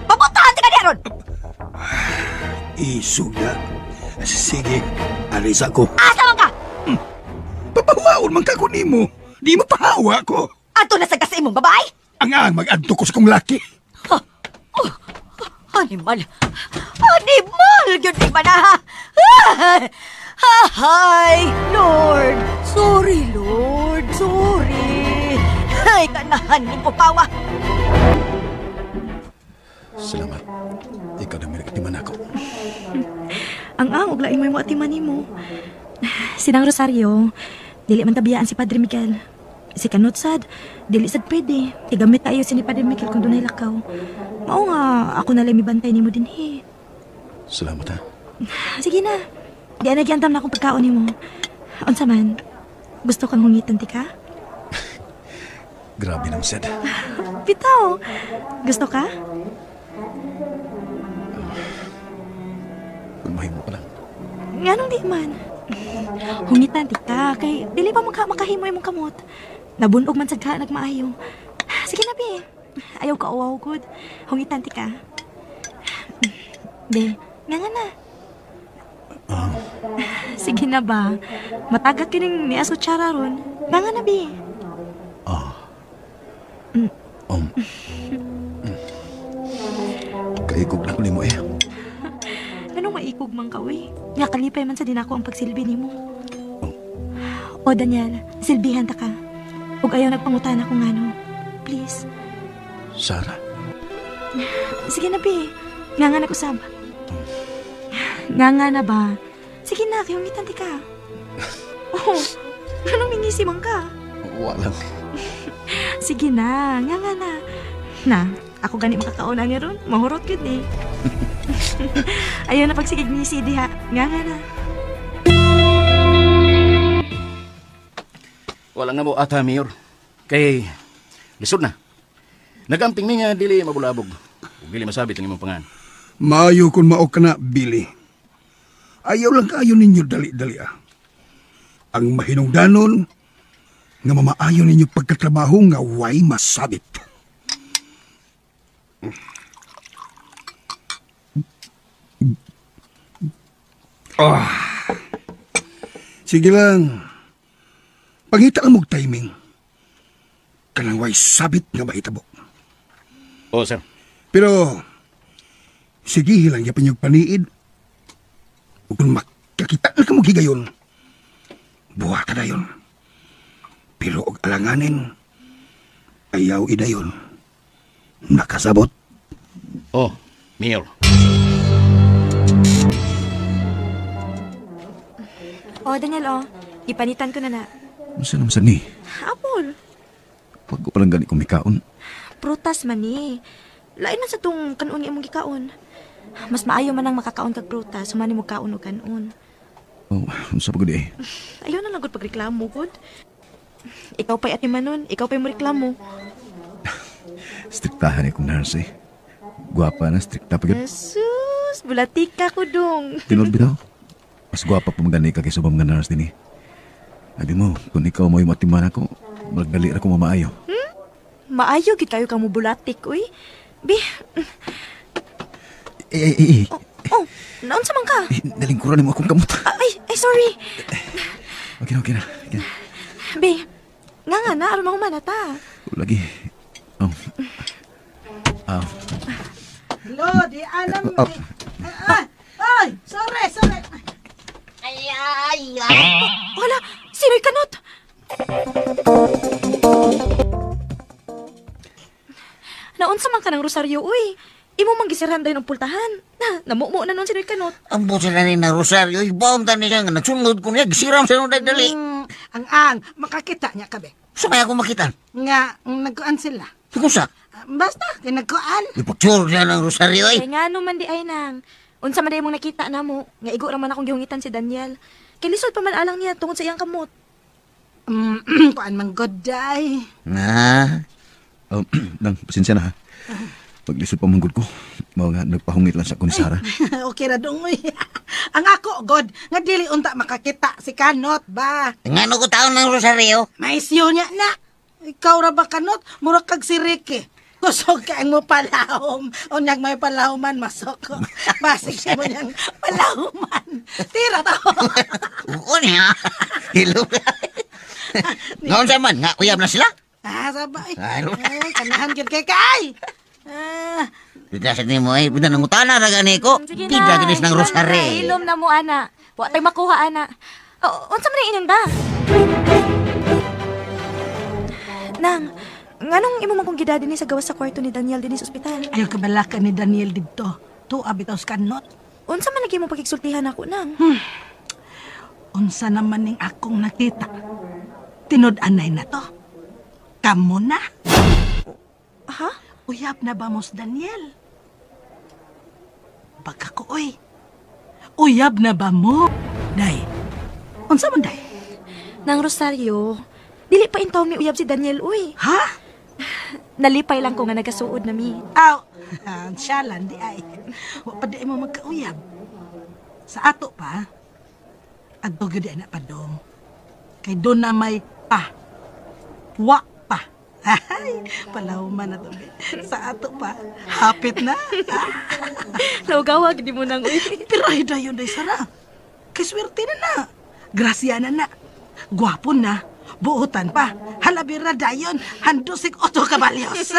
Pabutahan ka niya ron! Isuga. Sige, alis ako. Asa man ka? Papahawaon man ka ko nimo. Di mo pahawa ko. Ato na sa kasi imong babae? Ang mag-adto ko sa kong laki. Animal! Animal! Yun di ba na? Hi! Lord! Sorry, Lord! Sorry! Ay, kanahan ni Pupawa! Salamat. Ikaw na may nakatiman ako. Ang uglain mo yung mga atiman mo. Sinang Rosario, dili man tabiyaan si Padre Miguel. Si Kanutsad, dili sad pwede. Igamit tayo si ni Padre Miguel kung doon ay lakaw. Mao nga, ako na lang mibantay ni mo din he. Salamat ha. Sige na. Di na nagyandam na akong pagkaon ni mo. Unsa man, gusto kang hungitan ti ka? Grabe naman, Sed. Bitaw, gusto ka? Gulmahin mo ka lang. Nganong di man? Hungitan ti ka, kay dili pa makahimoy mong kamot. Nabunog man sad ka, nagmaayo. Sige na, be. Ayaw ka uwaw, good. Hungitan ti ka. De, nga na. Sige na ba? Matagat kining ni aso tsara ron. Nga na, be. Kaikog na ko ni mo eh. Anong maikog mang kawi? Nga kalipay man sa dinako ang pagsilbi ni mo. O Daniel, silbihan ta ka. Huwag ayaw nagpangutan ako nga no. Please. Sarah. Sige na, be. Nga na usab. Nga na ba? Sige na, kayungitan ti ka. Oh, anong mingisi man ka? Walang. Sige na, nga na. Na, ako gani makakauna niya ron. Mahurot yun eh. Ayaw na pagsigig ni Sidi ha. Nga na. Wala na mo ata, Mayor. Kay, lisod na. Nagamping mi nga dili mabulabog. Ug dili masabit ang imong pangan. Maayo kung mao ka na, Billy. Ayaw lang kayo ninyo dali-dali Ang mahinungdanon nga mamaayo ninyo pagkatrabaho nga way masabit. Sige lang. Pangita lang mong timing. Kanang way sabit nga mahitabo. Oo, sir. Pero, sige lang yapin yung paniid. Ug kung makakita na ka mo higayon, buha ka na yun. Pero og alanganin, ayaw idayon. Nakasabot. Oh, Mayor. Oh, Daniel, ipanitan ko na. Masa naman sa ni? Apple. Pag ko palang gani kong mikaon. Prutas man ni. Lain na sa tong kanon imong gikaon. Mas maayo man ang makakaon kag prutas, humani mo kaon o kanon. Oh, unsa pa gud Ayaw na lang gud pagreklamo gud. Ikaw pa'y ati manon, ikaw pa'y mo reklamo. Striktahan akong nurse Guwapa na, strikta pa gud. Jesus, bulatik ka ko dong. Tinod bitaw. Mas guwapa pa magani ka kay subam nga nurse din Adi mo, kung ikaw mo'y matiman ako, magdali ra ko mamaayo. Maayo gid kayo kamo bulatik, uy. Bi. Oh, naunsa man ka? Nalingkuran mo akong kamot. Ay, sorry. Okay na. Bi, nga na, aron mo manata. Lagi. Lo, di alam mo. Ay, sorry. Ay. Wala, sino'y kanot? Naunsa man ka ng rosaryo, uy. Imo mang gisirhan dayon ang pultahan. Namumo na nun sino'y kanot. Ang busa na ni na Rosario, ibaon ta niya nga nagsunod ko niya, gisiram sa nung dali. Ang makakita niya kabe. Sa kaya ko makita? Nga, nagkuan sila. Sikusa? Basta, nagkuan. Ipagtsuro niya ng Rosario Kaya nga naman di ay nang. Unsa man day mong nakita na mo. Nga igo raman akong gihungitan si Daniel. Kilisod pa man alang niya tungod sa iyang kamot. Kuan man god day. Nang, pasensya na ha. Paglisod pa manggod ko, mga nga nagpahungit lang sa kunisara. Okay ra dungoy. Ang ako, God, nga dili unta makakita si Kanot ba? Nga ko taon ng Rosario? Maisyo niya na. Ikaw ra ba Kanot? Mura kag si Ricky. Kusog ka ang mo palahom. O niyag may palahoman, masok ko. Basig siya mo niyang palahoman. Tira to. Oo niya. Hello. Ngayon sa man, nga uyab na sila? Sabay. Kanahan yun kay Kay. Bidasan ni mo bidan ng utana ragani ko. Pida ginis ng Rosario. Ilom na mo, ana. Wa tay makuha, ana. Unsa man inon ba? Nang, nganong imo man kong gidadi ni sa gawas sa kwarto ni Daniel din sa ospital? Ayaw kabalaka ni Daniel dito. Tuwa bitaw sa Kanot. Unsa man lagi mo pagigsultihan ako, nang? Unsa naman ning akong nakita. Tinod-anay na to. Kamo na. Ha? Uyab na ba mo si Daniel? Baka ko, oy. Uyab na ba mo? Day. Unsa man, day? Nang Rosario, dili pa intaw mi uyab si Daniel, uy. Ha? Nalipay lang ko nga nagasuod na mi. Aw, siya lang, di ay. Wa pa di mo magkauyab. Sa ato pa, adto gyud na padong. Kay doon na may wa pa. Ay, palahuman na to. Sa ato pa, hapit na. Naugawag, di mo nang uy. Pero ay dayon day sara. Kay swerte na. Grasya na. Gwapo na. Buutan pa. Halabira dayon. Handusik 8 kabalyos.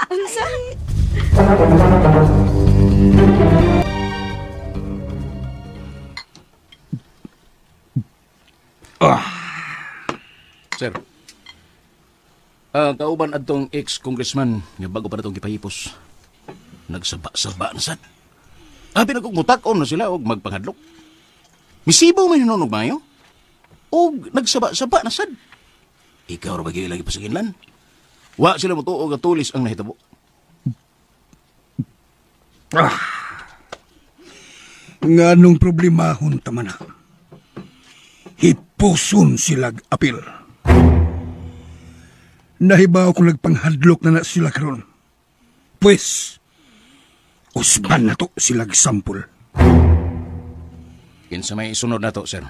Unsa? Sir. Kauban adtong ex-congressman nga bago pa natong gipahipos. Nagsaba-saba na sad. Pinagkugutak-on na sila og magpanghadlok. Misibo man hinunog mayo. Og nagsaba-saba na sad. Ikaw ra ba gyud lagi pasaginlan? Wa sila motuog nga tulis ang nahitabo. Nganong problemahon tama na. Hipuson silag apil. Nahibaw ko nagpanghadlok na sila karon. Pues, usban na to sila sampol. Kinsa may isunod na to, sir?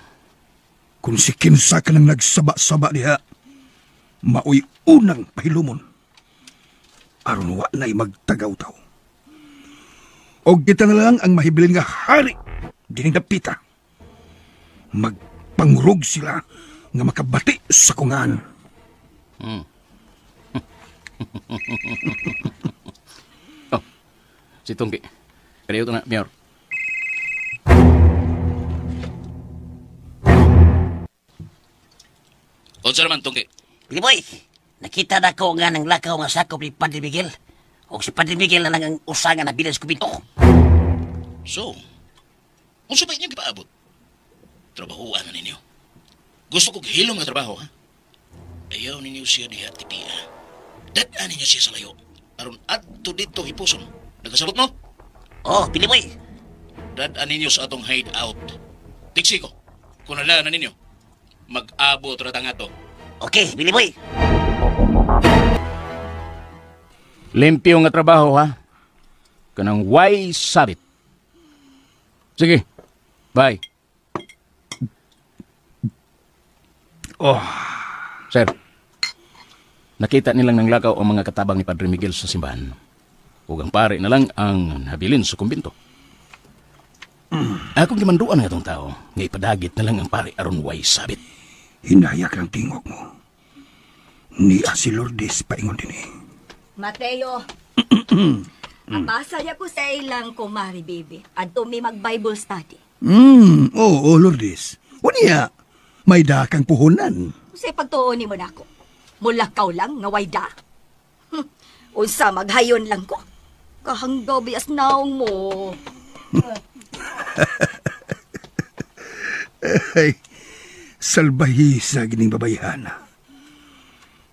Kung si kinsa ka nang nagsaba-saba diha, maoy unang pahilumon. Aron wa na'y magtagaw-taw. Og kita na lang ang mahibilin nga hari dining dapita. Magpangrog sila nga makabati sa kungan. Oh, si Tungki. Kaya ito na, Mayor. O, sir man, Tungki. Piliboy, nakita na ko nga ng lakaw nga sakop ni Padre Miguel. O si Padre Miguel na lang ang usangan na bilas ko binto. So, kung sabay niyo gipaabot, trabahoan na ninyo. Gusto ko hilom nga trabaho, ha? Ayaw ninyo siya diha tipia. Dadaan ninyo siya sa layo. Aron adto dito hipuson. Nagkasabot mo? Oh, Piliboy. Dadaan ninyo sa atong hideout. Tiksi ko. Kung nalaan na ninyo, mag-abot ratang ato. Okay, Piliboy. Limpyo nga trabaho, ha? Kanang way sabit. Sige. Bye. Oh, Sir, nakita nilang nang lakaw ang mga katabang ni Padre Miguel sa simbahan. Ug ang pare na lang ang nabilin sa kumbinto. Akong gimanduan nga itong tao, nga ipadagit na lang ang pare aron way sabit. hinayak ang tingog mo. Niya si Lourdes paingon din eh. Mateo, abasa niya ko sa ilang kumari, baby. At may mag-Bible study. Oo, Lourdes. O niya, may dakang puhunan. Kasi pagtuunin mo na ako. Mulakaw lang, nga wayda. Unsa, maghayon lang ko. Kahanggaw bias naong mo. Ay, salbahisa gining babayhana.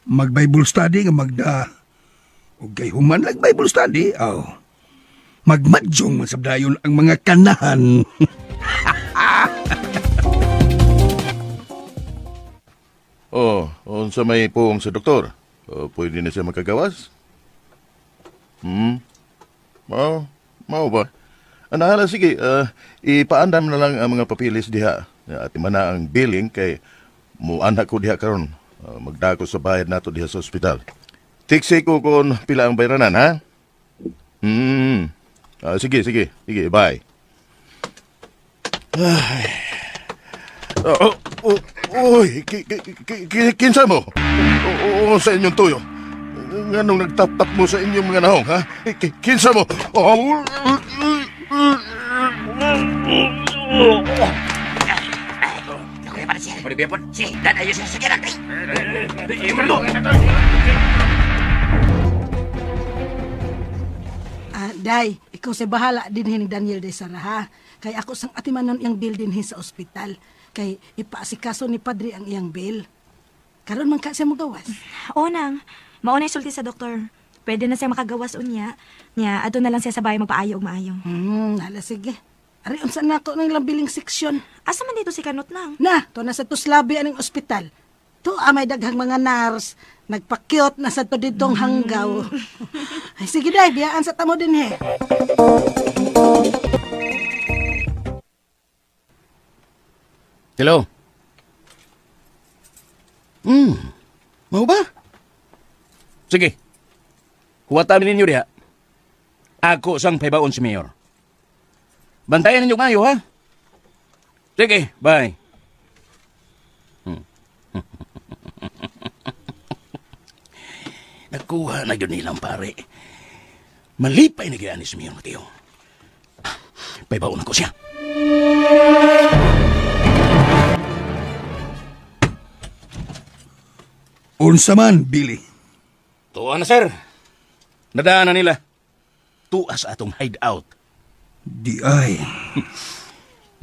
Mag-Bible study nga magda. O kay human nag-Bible study, magmadyong masabdayon ang mga kanahan. Unsa may puong sa doktor? Pwede na siya makagawas? Mao ba? Anahala, sige, ipaandam na lang ang mga papilis diha. At imana ang billing kay muanak ko diha karon. Magdako sa bayad nato diha sa ospital. Tiksi ko kung pila ang bayranan, ha? Sige, bye. Uy, kinsa mo? Sa inyong tuyo. Nganong nagtap-tap mo sa inyong mga nahong, ha? Kinsa mo? Nakuya para siya. Pwede po. Si, dan ayos siya sa kirak. Day, ikaw sa bahala din ni Daniel de Sara, ha? Kay ako sang atimanon iyang bill din sa ospital. Kay ipaasikaso ni Padre ang iyang bill. Karon man ka siya magawas. Oo nang, mauna sulti sa doktor. Pwede na siya makagawas unya. Nya, ato na lang siya sa bahay magpaayo og maayo. Hala sige. Ari unsa na ako ng billing section. Asa man dito si Kanot nang? Na, to na sa tuslabi aning ospital. To may daghang mga nurse. Nagpakyot na sa to ditong hanggaw. Ay, sige day, biyaan sa tamo din he. Hello? Mau ba? Sige. Huwatan ninyo diha. Ako sang paybaon si Mayor. Bantayan ninyo kayo, ha? Sige, bye. Nakuha na yun nilang pare. Malipay na gaya ni si Mayor Mateo. Paybaon ko siya. Unsa man, Billy? Tuwa na, sir. Nadaanan nila. Tuwa sa atong hideout. Di ay.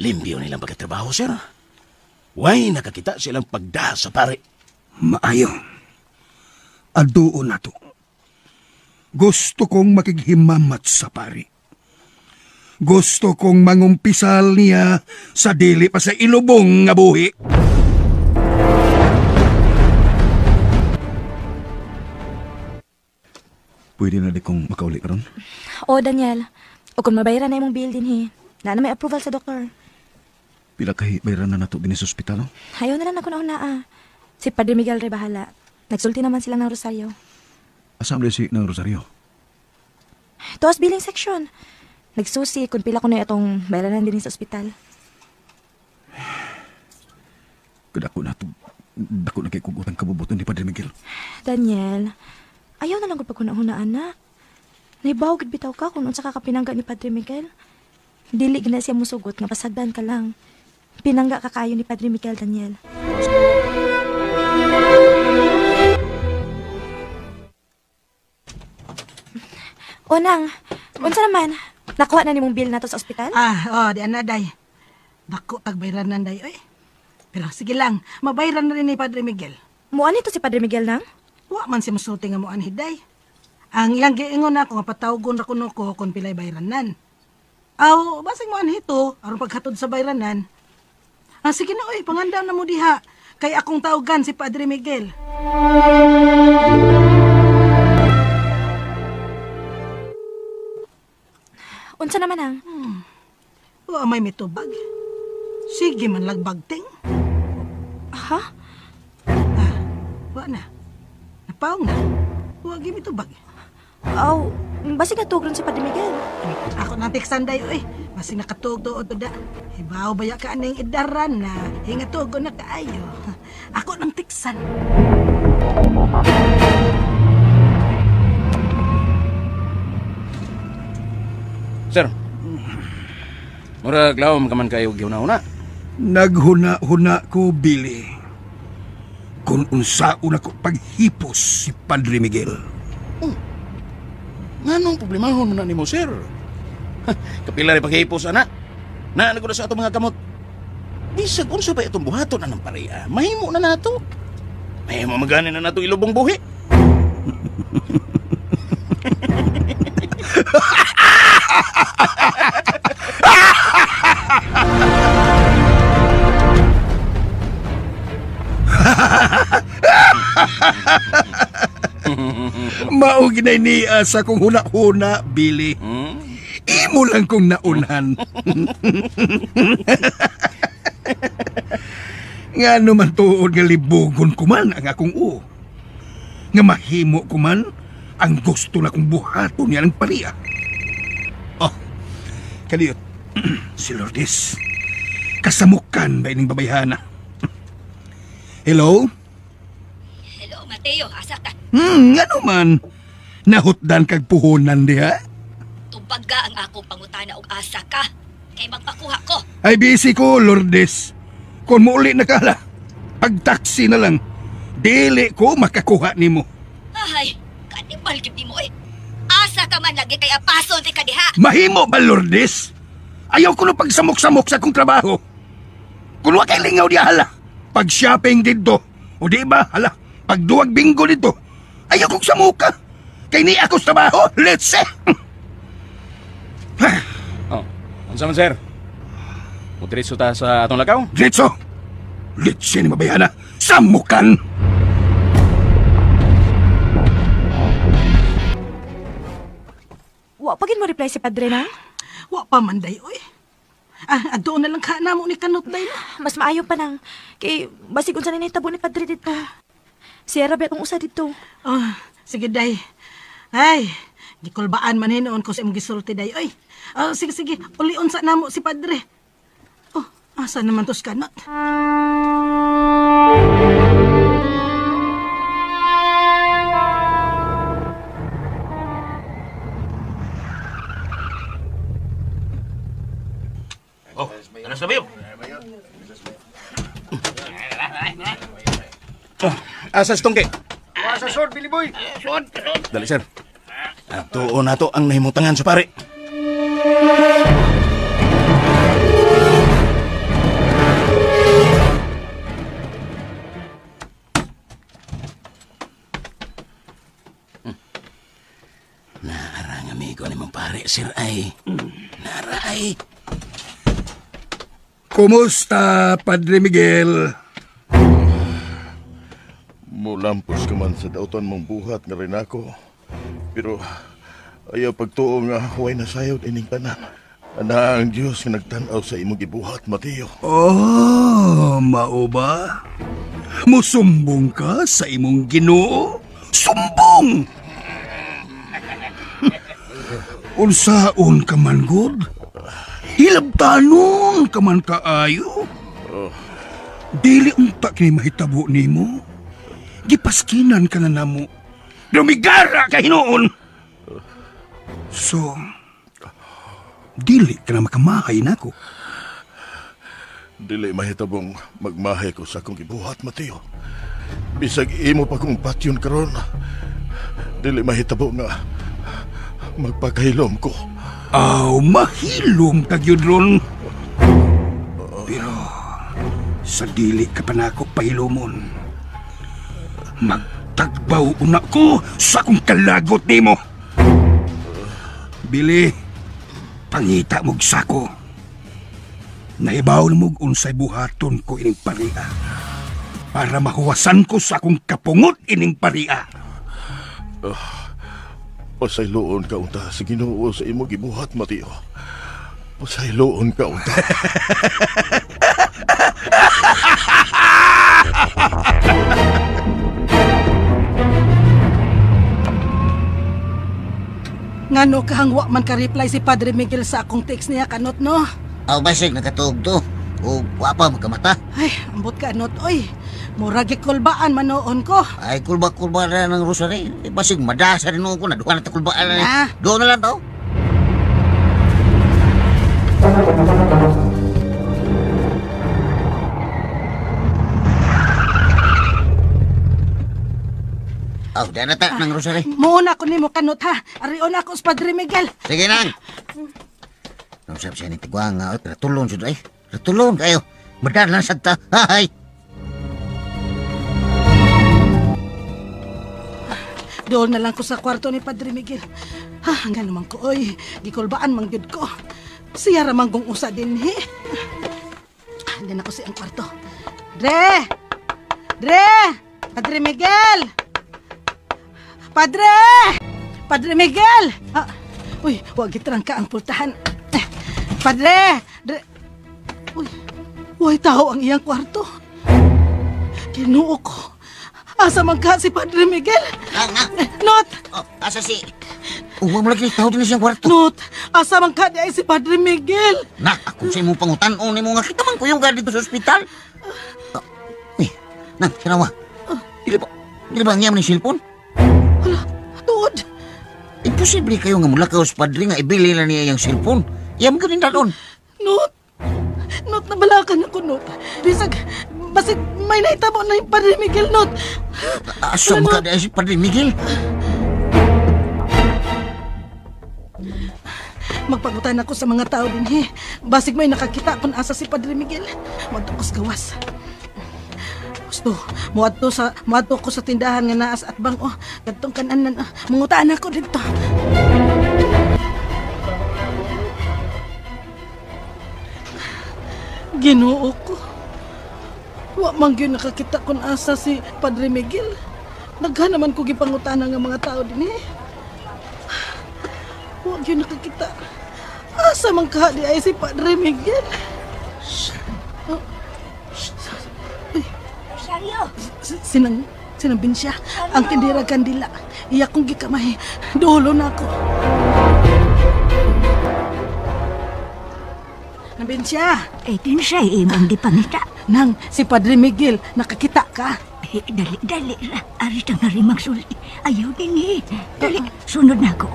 Limpyo nilang pagkatrabaho, sir. Way nakakita silang pagda sa pare. Maayo. Aduon na to. Gusto kong makighimamat sa pari. Gusto kong mangumpisal niya sa dili pa sa ilubong nga buhi. Pwede na di kong makauli karon. O, Daniel. O kung mabayaran na imong bill din, he. Na may approval sa doktor. Pila kay bayaran na nato din sa ospital. Ayaw na lang ako na Si Padre Miguel rin bahala. Nagsulti naman sila ng Rosario. Asam rin si ng Rosario? Tuwas billing section. Nagsusi kung pila ko na itong bayaran din sa ospital. Kadako na ito. Dako na kay kugutan kabubuton ni Padre Miguel. Daniel, ayaw na lang kung pagkunahunaan na. Naibawag bitaw ka kung unsa ka kapinangga ni Padre Miguel. Dili gina siya musugot nga pasagdan ka lang. Pinangga ka kayo ni Padre Miguel, Daniel. Unang, unsa naman? Nakuha na nimong bill nato sa ospital? Di ana, day. Dako tagbayran nan, day, oy. Pero sige lang, mabayran na rin ni Padre Miguel. Muan ito si Padre Miguel nang? Wa man si musulti nga muan hiday. Ang iyang giingon ako nga patawgon ra kuno ko kung pilay bayranan. Aw, basig muan hito, aron paghatod sa bayranan. Sige na, oy, pangandaw na mo diha. Kay akong tawgan si Padre Miguel. Unsa naman ang? Wa may mitubag. Sige man lagbagting. Ha? Wa na. Napaong na. Wa gi mitubag. Aw, basig natugron si Padre Miguel. Ako nang tiksanday, oy. Basig nakatugdo o da. Ibaw baya ka aning idaran na hingatugo na kaayo. Ako nang tiksan. Sir, murag lawom ka man kayo gihuna-una. Naghuna-huna ko, Billy. Kung unsaon ako paghipos si Padre Miguel. Nganong problemahon mo na ni mo, sir? Kapila rin paghihipos, anak. Naalag ko na sa atong mga kamot. Bisag, unsa ba itong buhaton na ng pareha? Mahimo na nato. Mahimo maganin na nato ilubong buhi. Mao ginay niya sa kong huna-huna, Billy. Imo lang kong naunhan. Nga naman tuod nga libugon ko man ang akong Nga mahimo ko man ang gusto na kong buhaton niya ng pariya. Oh, kaliyot. Si Lourdes. Kasamukan ba ining babayhana? Hello? Hello, Mateo. Asa ka? Nga naman. Nahutdan kag puhunan diha. Tubaga ang akong pangutana og asa ka. Kay magpakuha ko. Ay busy ko, Lourdes. Kung muuli na kala, pag-taxi na lang. Dili ko makakuha nimo. Ay, kanibal gid mo eh. Asa ka man lagi kay apason ti kadiha. Mahimo ba, Lourdes? Ayaw ko na pagsamok-samok sa akong trabaho. Kung wa kay lingaw di hala, pag-shopping dito, o di ba, hala, pagduwag bingo dito, ayaw kong samuka. Kay ni ako sa trabaho, let's say. Unsa man, sir? Mutritso ta sa atong lakaw? Diretso! Litsi ni mabayana, samukan! Wa pagin mo reply si Padre na? Wa pa man, day, oy. Doon na lang ka na mo ni Kanot, day, no? Mas maayo pa nang. Kay basig unsa na nahitabo ni Padre dito. Si Arabi atong usa dito. Oh, sige, day. Ay, gikulbaan man hinoon ko sa imong gisulti, day, oy. Sige, uli-on sa namo si Padre. Oh, asa naman tos Kanot? Oh, ano sabi mo? Asa si Tongke? Asa sod, Billy Boy? Dali, sir. Tuon na to ang nahimutangan sa pare. Naarang amigo ni mong pare, sir ay. Naaray. Kumusta, Padre Miguel? Mulampos ka man sa dautan mong buhat nga rin ako. Pero ayaw pagtuo nga huway nasayod ining tanan. Ana ang Diyos nga nagtanaw sa imong gibuhat, Mateo. Oh, mao ba? Musumbong ka sa imong Ginoo? Sumbong! Unsaon ka man, God? Hilabtanon ka man kaayo? Dili unta kini mahitabo nimo. Gipaskinan ka na namo. Dumigara ka hinoon. So, dili ka na makamahay nako. Dili mahitabong magmahay ko sa akong gibuhat, Mateo. Bisag imo pa kong patyon karon. Dili mahitabo nga magpakahilom ko. Aw, mahilom ka gyud ron. Pero sa dili ka pa nako pahilomon. Magtagbaw una ko sa akong kalagot nimo. Bili, pangita mog sako. Naibaw na mog unsay buhaton ko ining paria. Para mahuwasan ko sa akong kapungot ining paria. Pasayloon ka unta sa Ginoo sa imo gibuhat, Mateo. Pasayloon ka unta. Ngano kahang wa man ka-reply si Padre Miguel sa akong text niya, kanot no? Aw, basig nakatuog to. O wapa magkamata. Ay, ambot ka, not, oy. Murag ikulbaan manoon ko. Ay, kulba-kulba na ng rosary. Basig madasa rin ko na. Duha na ta kulbaan na. Ah. Doon na lang to. Aw, dyan na ta ng rosary. Muna ko nimo kanot ha. Arion ako sa Padre Miguel. Sige nang. Nausap siya ni Tigwang nga. Ratulon siya ay. Ratulon kayo. Madalan sa ta. Hay. Doon na lang ko sa kwarto ni Padre Miguel. Ha, hanggang naman ko, oy. Gikulbaan mang gyud ko. Siya ramang kong usa din, he. Diyan ako siyang kwarto. Dre! Padre Miguel! Padre! Padre Miguel! Ah, uy, huwag itrangka ang pultahan. Padre! Uy, huwag tao ang iyang kwarto. Kinuo ko. Asa man ka si Padre Miguel? Not! Oh, asa si... Huwag mo lagi tao din siyang kwarto. Not! Asa man ka di ay si Padre Miguel? Nak, ako sa imong pangutan, ni mo nga kita man ko yung dito sa ospital. Nang, sinawa. Dili ba ang yaman ni silpon? Hala, tuod. Imposible kayo nga mula ka sa Padre nga ibili na niya yung silpon. Iyam ka rin doon. Not, nabalakan ako, Not. Basig may naitabo na yung Padre Miguel, Not. Asam ka di ay si Padre Miguel. Magpagutan ako sa mga tao din, he. Basig may nakakita kung asa si Padre Miguel. Magtukos gawas. Gusto, muadto ko sa tindahan nga naas at bang, oh, gantong kanan, mangutaan ako dito. Ginoo ko. Wa man gyud nakakita kung asa si Padre Miguel. Daghan naman ko gipangutana nga mga tao din, eh. Wa gyud nakakita. Asa man ka di ay si Padre Miguel? Rosario! Sinambin siya. Ang tindira kandila. Iya kong gikamay. Dulo na ako. Nambin siya. Din siya imong di pangita. Nang, si Padre Miguel, nakakita ka? Dali ra. Ari tang nga rimang sulti. Ayaw din, eh. Dali, sunod na ako.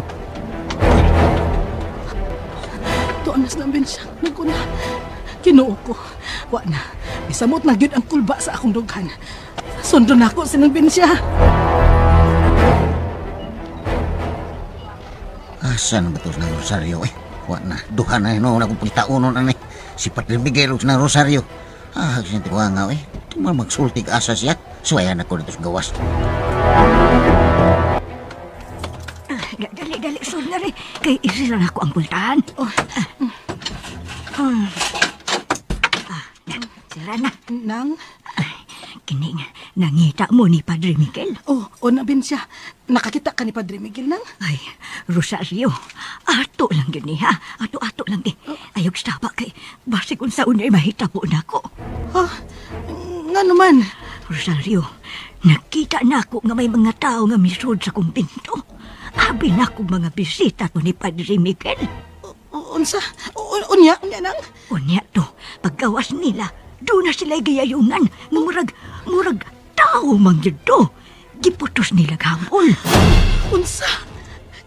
Tuanas nambin siya. Naguna. Kinuo ko. Wa na. Isamot na gyud ang kulba sa akong dughan. Sundo na ako sinambin siya. Asan ba ito ng Rosario, eh? Wa na. Duha na yun. Akong pagtaunon na ni. Si Padre Miguel ng Rosario. Sinti ko nga, eh. Tumang magsultig asa siya. Suwayan ako dito sa gawas. Dali, sunod na rin. Kay isira na ako ang pultahan. Sira na. Nang? Kini nga, nangita mo ni Padre Miguel? Oh, na Binsya. Nakakita ka ni Padre Miguel nang? Ay, Rosario, ato lang yun ha. Ato lang Ayog staba kay basig unsa unay mahitabo nako. Ha? Nga naman. Rosario, nakita nako nga may mga tao nga misud sa kumbento. Abi nako mga bisita to ni Padre Miguel. Unsa? Unya nang? Unya to, paggawas nila, doon na sila gayayungan. Murag tao man yun to. Giputos nila gambol. Unsa?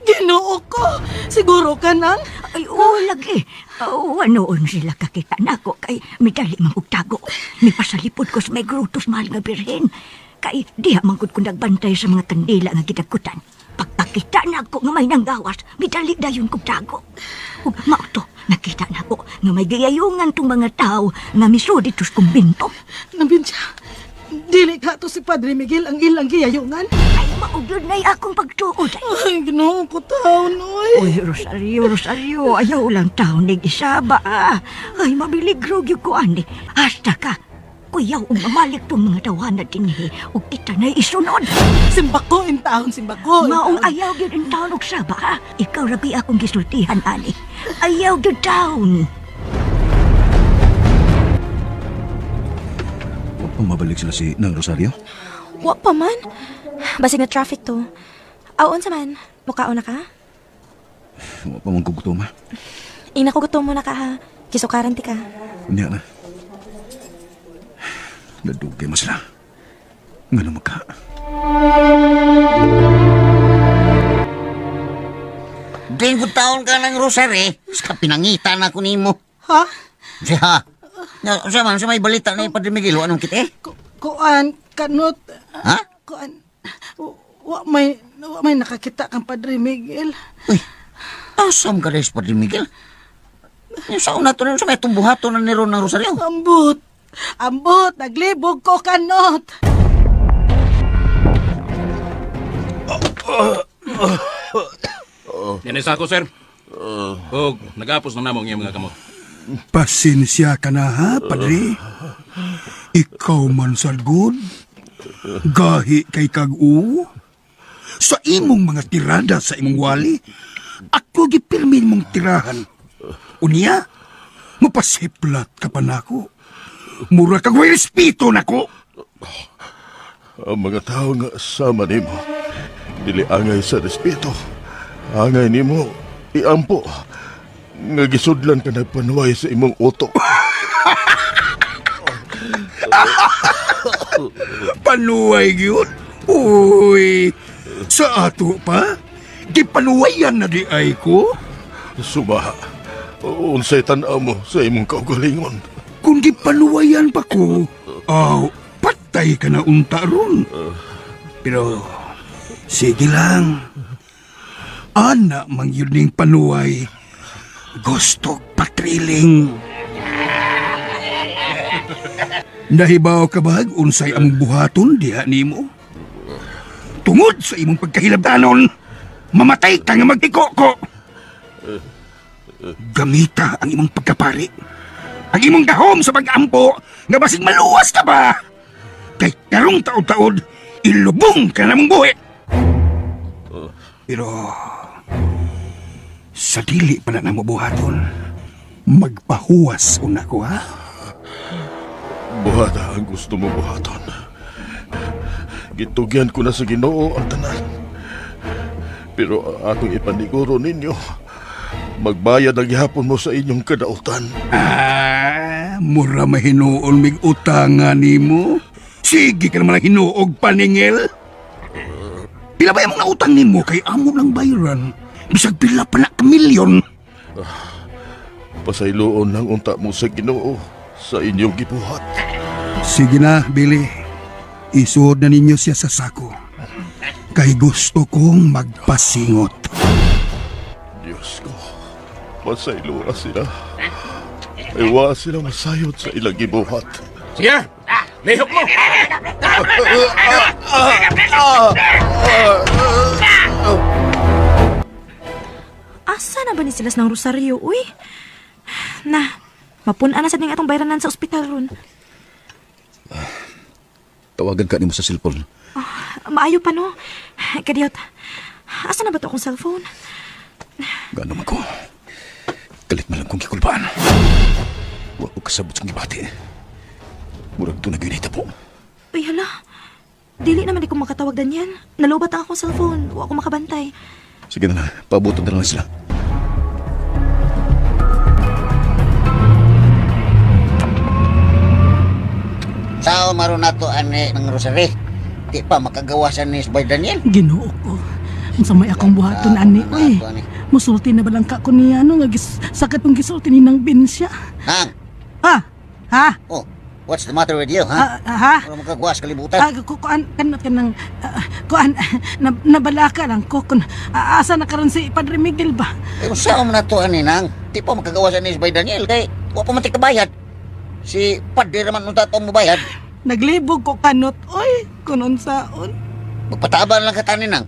Ginoo ko. Siguro ka nang? Ay, lagi. Anoon sila kakita nako kay midali mangugtago. May pasalipod ko sa may grutos mahal nga birhen. Kay diha mangkod ko nagbantay sa mga kandila nga gidagkutan. Pagpakita nako nga may nanggawas, midali dayon kog tago. Ug mao to, nakita nako nga may gayayungan tong mga tao nga misud dito sa kumbento. Nabinsya, dili ka to si Padre Miguel ang ilang giyayungan. Ay, maugod na'y akong pagtuod. Ay, ginoo ko taon, oy. Uy, Rosario, ayaw lang taon ni Isaba. Ay, mabiligrog yung kuan ni. Hasta ka. Kuyaw, mamalik tong mga tawanan din ug kita na'y isunod. Simbako in taon, simbako. Maong ayaw yun in taon og Saba. Ikaw rabi akong gisultihan, ani. Ayaw yun taon. Mabalik sila si Nang Rosario? Wa pa man. Basig na traffic to. Aon sa man, mukaon na ka? Wa pa mong kugutoma. Ina ko gutom mo na ka ha. Kisukaran ti ka. Hindi na. Nadugay mo sila. Nga na magka. Dinggo taon ka ng rosary. Sa pinangitan ako nimo. Ha? Siya. Sa man, sa may balita na yung Padre Miguel, anong kit Kuan, kanot. Ha? Kuan. Wa may nakakita kang Padre Miguel. Uy, asam ka rin sa Padre Miguel? Sa una to na sa may tumbuhato na niron ng rosaryo. Ambot, naglibog ko kanot. Yan isa ako, sir. Og, nag-apos na namong iyong mga kamot. Pasensya ka na ha, Padre. Ikaw man salgod. Gahi kay kag-u. Sa imong mga tirada sa imong wali, ako gipirmin mong tirahan. Unya, mapasiplat ka pa nako. Mura kag way respeto nako. Ang mga tao nga sama nimo, dili angay sa respeto. Angay nimo, iampo. Nga gisudlan ka nagpanuway sa imong utok. Panuway gyud? Uy, sa ato pa? Gipanuwayan na di ay ko? Sumaha, unsay tanaw mo sa imong kaugalingon. Kung gipanuwayan pa ko, patay ka na unta ron. Pero, sige lang. Ana mang yun ning panuway. Gusto patriling. Nahibaw ka ba unsay among buhaton diha nimo? Tungod sa imong pagkahilabtanon, mamatay ka nga magtiko-ko. Gamita ang imong pagkapari. Ang imong gahom sa pag-ampo nga basig maluwas ka ba? Kay karong taod-taod, ilubong ka na mong buhi. Pero, sa dili pa na buhaton, magpahuwas una ko, ha? Buhata ang gusto mo buhaton. Gitugyan ko na sa Ginoo ang tanan. Pero akong ipaniguro ninyo, magbayad ang gihapon mo sa inyong kadautan. Mura mahinuon mig utangan nimo. Sige ka naman ang hinuog paningil. Pila ba yung mga utang nimo kay amo lang bayaran? Bisag pila pa na kamilyon. Pasayloon lang unta mo sa Ginoo sa inyong gibuhat. Sige na, Billy. Isuod na ninyo siya sa sako. Kay gusto kong magpasingot. Diyos ko, pasayloa sila. Iwa sila masayod sa ilang gibuhat. Sige, lihok mo! Asa na ba ni silas ng Rosario, uy? Na, mapunan na sa ding atong bayranan sa ospital ron. Tawagan ka nimo sa cellphone. Maayo pa, no? Kadiyot, asa na ba to akong cellphone? Gano'n ako. Kalit man lang kong kikulbaan. Huwag ko kasabot sa gibati. Murag ito nag-unita po. Ay, hala. Dili naman di ko makatawag, Daniel. Nalobat ang akong cellphone. Huwag ako makabantay. Sige na, paabutan na lang sila. Sao maron nato ani ng rosary. Di pa makagawasan ni Bay Daniel. Ginoo ko. Unsa may akong buhaton ani oy. Musulti na balang ka ko niya ano nga sakit kong gisulti ni nang Binsya. Nang. Ha? Oh, what's the matter with you, ha? Ha? Wala makagawas kalibutan. Kuan kanang kuan nabala ka lang ko kun asa na karon si Padre Miguel ba? Eh, sao man nato ani nang. Di pa makagawasan ni Bay Daniel kay wa pa man bayad. Si Padre raman unta to mo bayad. Naglibog ko kanot oy kun unsaon. Magpataban lang katani nang.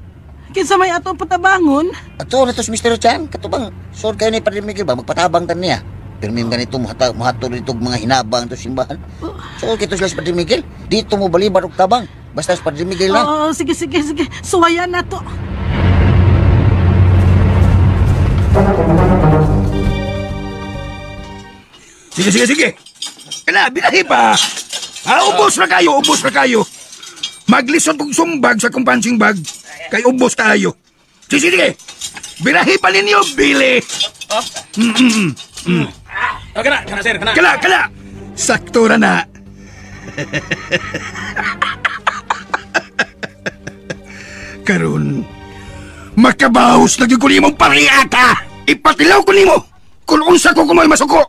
Kinsa may atong patabangon? Ato na to si Mr. Chan, katubang sure kayo ni Padre Miguel ba magpatabang tan niya. Pero may ganito mahato rito mga hinabang to simbahan. So kito sila si Padre Miguel, dito mo balibar og tabang. Basta si Padre Miguel lang. Oo, sige. Suwayan na to. Sige. Kala, binahi pa. Ubos na kayo. Maglisod kong sumbag sa kumpansing bag. Kay ubos tayo. Sige. Binahi pa ninyo, Billy. Kana, sir, kana. Kala. Sakto na. Karon, makabahos lagi ko nimong pariya ka. Ipatilaw ko nimo. Kung unsa ko kumoy masuko.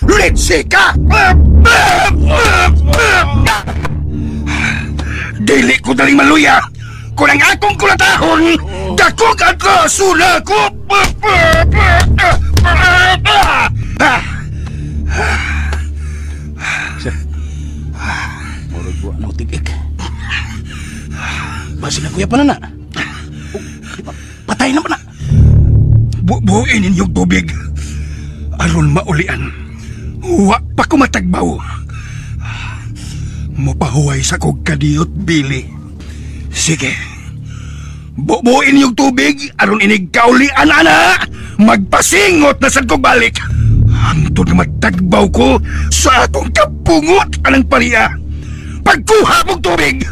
Litsi ka! Dili ko daling maluya. Kung ang akong kulatahon, dako ka sula ko. Sir, murag buwan ng tig-ik. Basi na kuya pa na. Patay na pa na. Buuin ninyong tubig. Aron maulian. Wa pa ko matagbaw. Mopahuway sa kog kadiyot, Billy. Sige. Buuin ninyong tubig. Aron inig kaulian, ana. Magpasingot na sad kog balik. Hantod na matagbaw ko sa atong kapungot anang pariya. Pagkuha mong tubig!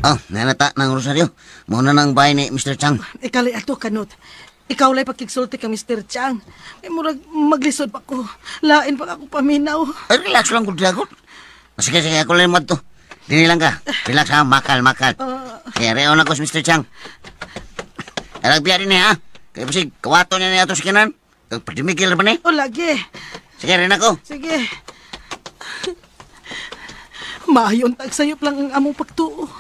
Oh, nanata ng rosaryo. Muna ng bahay ni Mr. Chang. Ikali ato kanot. Ikaw lay pagkigsulti ka, Mr. Chang. Ay murag maglisod pa ko. Lain pa ako paminaw. Ay, relax lang kung dragon. Sige, ako lang mo to. Dini lang ka. Relax ha, makal. Kaya reon ako si Mr. Chang. Alagbiya din ha. Kaya pasig, kawato niya niya ito sa kinan. Pagdimigil na ba ni? O, lagi. Sige, rin ako. Sige. Maayon tag sayop lang ang among pagtuo.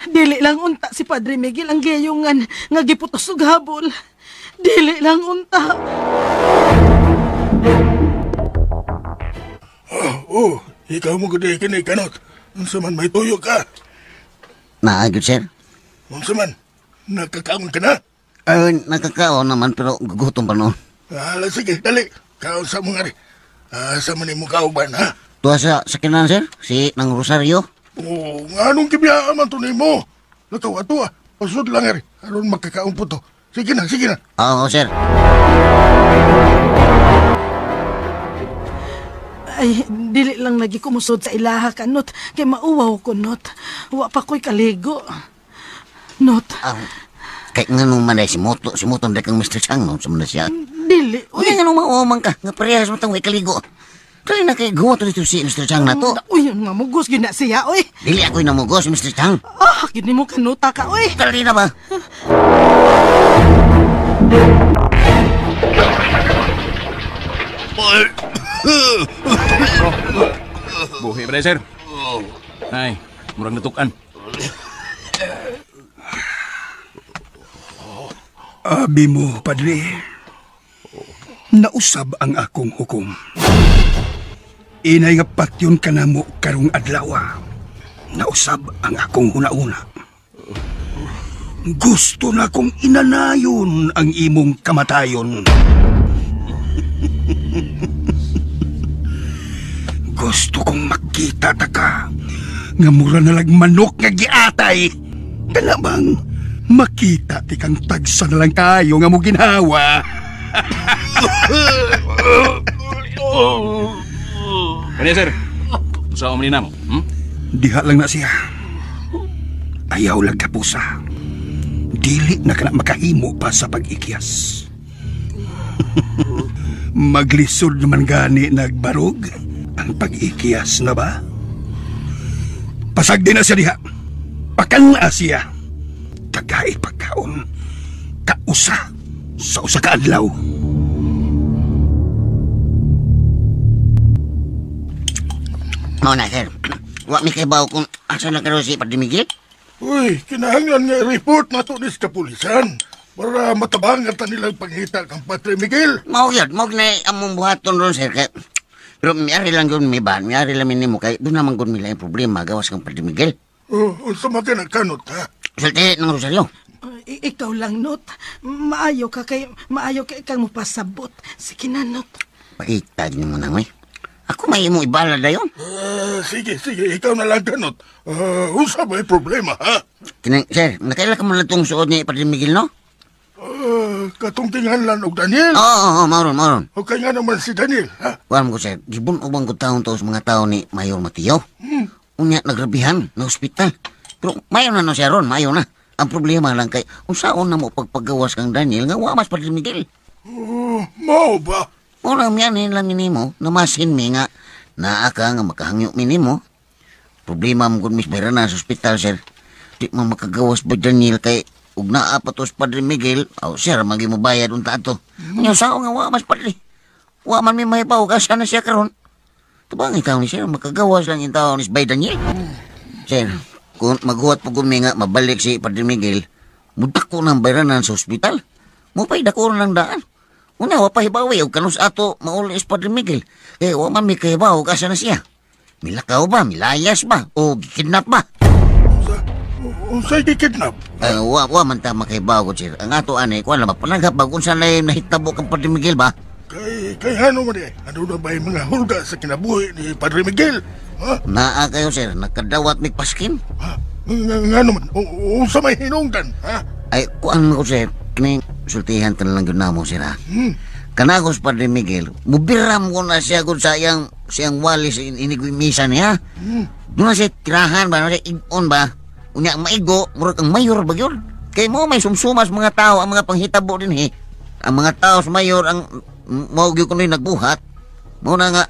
Dili lang unta si Padre Miguel ang gayungan nga giputos og habol. Dili lang unta. Ikaw mo gudi kini kanot. Unsa man may tuyo ka? Naagod, sir. Unsa man? Nakakaon ka na? Ay, nakakaon naman pero gugutom pa noon. Sige, dali. Kaon sa mga rin. Sa man mo kauban, ha? Tuwa sa kinan, sir? Si nang rosaryo? Oo, anong kibiyaan man to nimo? Natuwa. Pasod lang rin. Aron magkakaon po to. Sige na. Oo, sir. Ay, dili lang lagi kumusod sa ilaha ka, Not. Kay mauwaw ko, Not. Wa pa ko'y kaligo. Not. Kay nga nung manay si Moto ang dekang Mr. Chang, no? Sumuna siya. Dili. Uy, nga nung mauwaman ka. Nga parehas mo tang way kaligo. Kali na kay gawa to dito si Mr. Chang na to. Uy, yun nga mugos gina siya, oy. Dili ako'y namugos, Mr. Chang. Gini mo kanuta ka, oy. Kali na ba? Buhi ba sir? Ay, murang natukan. Abi mo, Padre. Nausab ang akong hukom. Inay nga patyon ka na mo karong adlaw. Nausab ang akong una-una. Gusto na kong inanayon ang imong kamatayon. nga mura na lang manok nga giatay. Kana bang makita ti kang tagsa na lang kayo nga mo ginhawa. Kanya, sir. Sa umli na mo. Diha lang na siya. Ayaw lang kapusa. Dili na ka na makahimo pa sa pag-ikyas. Maglisod naman gani nagbarog ang pag-ikyas na ba? Pasag din na siya diha. Pakan na siya. Kagay pagkaon. Kausa sa usa ka adlaw. Mao na, sir. Wa mi kay bawo kung asa na karon si Padre Miguel. Uy, kinahanglan nga report na to sa kapulisan para matabangan ta nilang panghita kang Padre Miguel. Mao na among buhaton ron, sir. Kay, pero miyari lang yun mi ba? Miyari lang minimo kay doon naman gud mila yung problema gawas kang Padre Miguel. Unsa man ka nagkanot, ha? Sulti ng Rosario. Ikaw lang, Not. Maayo kang mapasabot. Sige na, Not. Paitag mo na, may. Ako may mo ibala na yun. Sige, ikaw na lang kanot. Unsa ba yung problema, ha? Sir, nakaila ka mo lang itong suod ni Padre Miguel, no? Katungtingan lang og Daniel. Oo, mauron. O kaya nga naman si Daniel, ha? Waram ko, sir. Gibon ubang ko taon to sa mga tao ni Mayor Mateo. Unya, nagrabihan na ospital. Pero mayo na siya ron, mayo na. Ang problema lang kay, unsaon na mo pagpagawas kang Daniel nga wamas Padre Miguel. Mao ba? Orang yan lang minimo, namasin mi nga, naaka nga makahangyo minimo. Problema mo kung misbera na sa ospital, sir. Di mo makagawas ba Daniel kay, ug naapatos Padre Miguel, sir, magi mo bayad unta ato. Ngayon sao nga wamas Padre. Waman mi mahipaw, kasa na siya karon. Tabang ikaw ni sir, makagawas lang yung tao ni Bay Daniel. Sir, kung maghuwat po kami nga mabalik si Padre Miguel, mudak ko ng bayranan sa ospital. Mupay dako lang daan. Una, wapahibawi, o kanus ato maulis Padre Miguel. Kaya waman mi kahibaw, kasa na siya. Milakaw ba, milayas ba, o kidnap ba? Unsay gikidnap? Waman ta makahibaw ko, sir. Ang ato anay, kuwan lang, mapanagapag kung saan na nahitabo kang Padre Miguel ba? Kay ano man eh, ano na ba yung mga hulga sa kinabuhi ni Padre Miguel? Ha? Naa kayo, sir, nakadawat may paskin. Ha? Nga naman, unsa may hinungdan, ha? Ay, kuan ko, sir, kining sultihan ka na lang yun na mo, sir, ha? Kanagos Padre Miguel, mubiram ko na siya kung siyang walis inigwimisa niya. Doon na siya tirahan ba, na siya igon ba? Unya, maigo, murag ang mayor ba yun? Kaya mo may sumsumas mga tao, ang mga panghitabo din, he. Ang mga tao sa mayor, ang mawagyo ko na yung nagbuhat. Muna nga,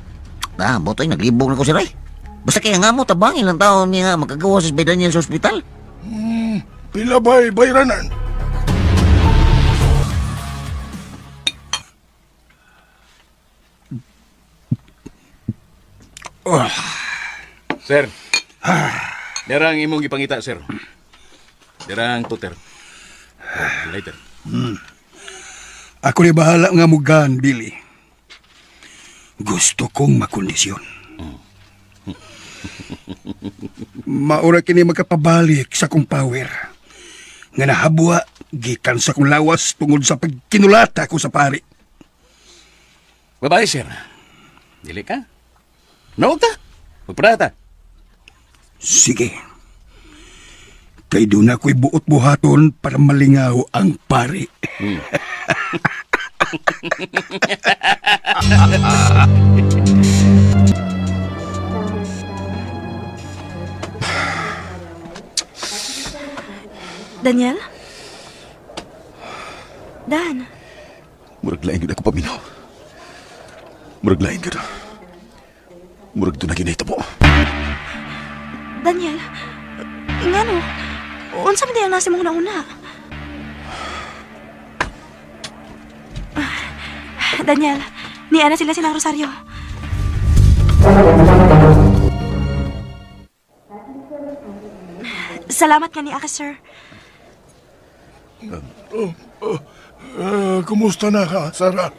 botoy, naglibog na ko si Ray. Basta kaya nga mo, tabangin lang tao niya nga magkagawa sa Bay Daniel sa ospital. Pila ba'y bayranan? Sir, darang imong ipangita, sir. Darang tuter. Later. Ako ni bahala nga mugan, Billy. Gusto kong makondisyon. Maura kini magkapabalik sa kong power. Nga nahabwa, gikan sa kong lawas tungod sa pagkinulata ko sa pari. Babae, sir. Dili ka? Nawag ta? Magparata. Sige. Kay doon ako'y buot buhaton para malingaw ang pari. Daniel? Dan? Murag lain yun ako paminaw. Murag lain yun. Murag doon na ginahitabo. Daniel? Ingano? Unsa man diyang nasa mong una-una? Daniel, niya na sila sinang Rosario. Salamat nga ni Aka, sir. Kumusta na ka, Sarah?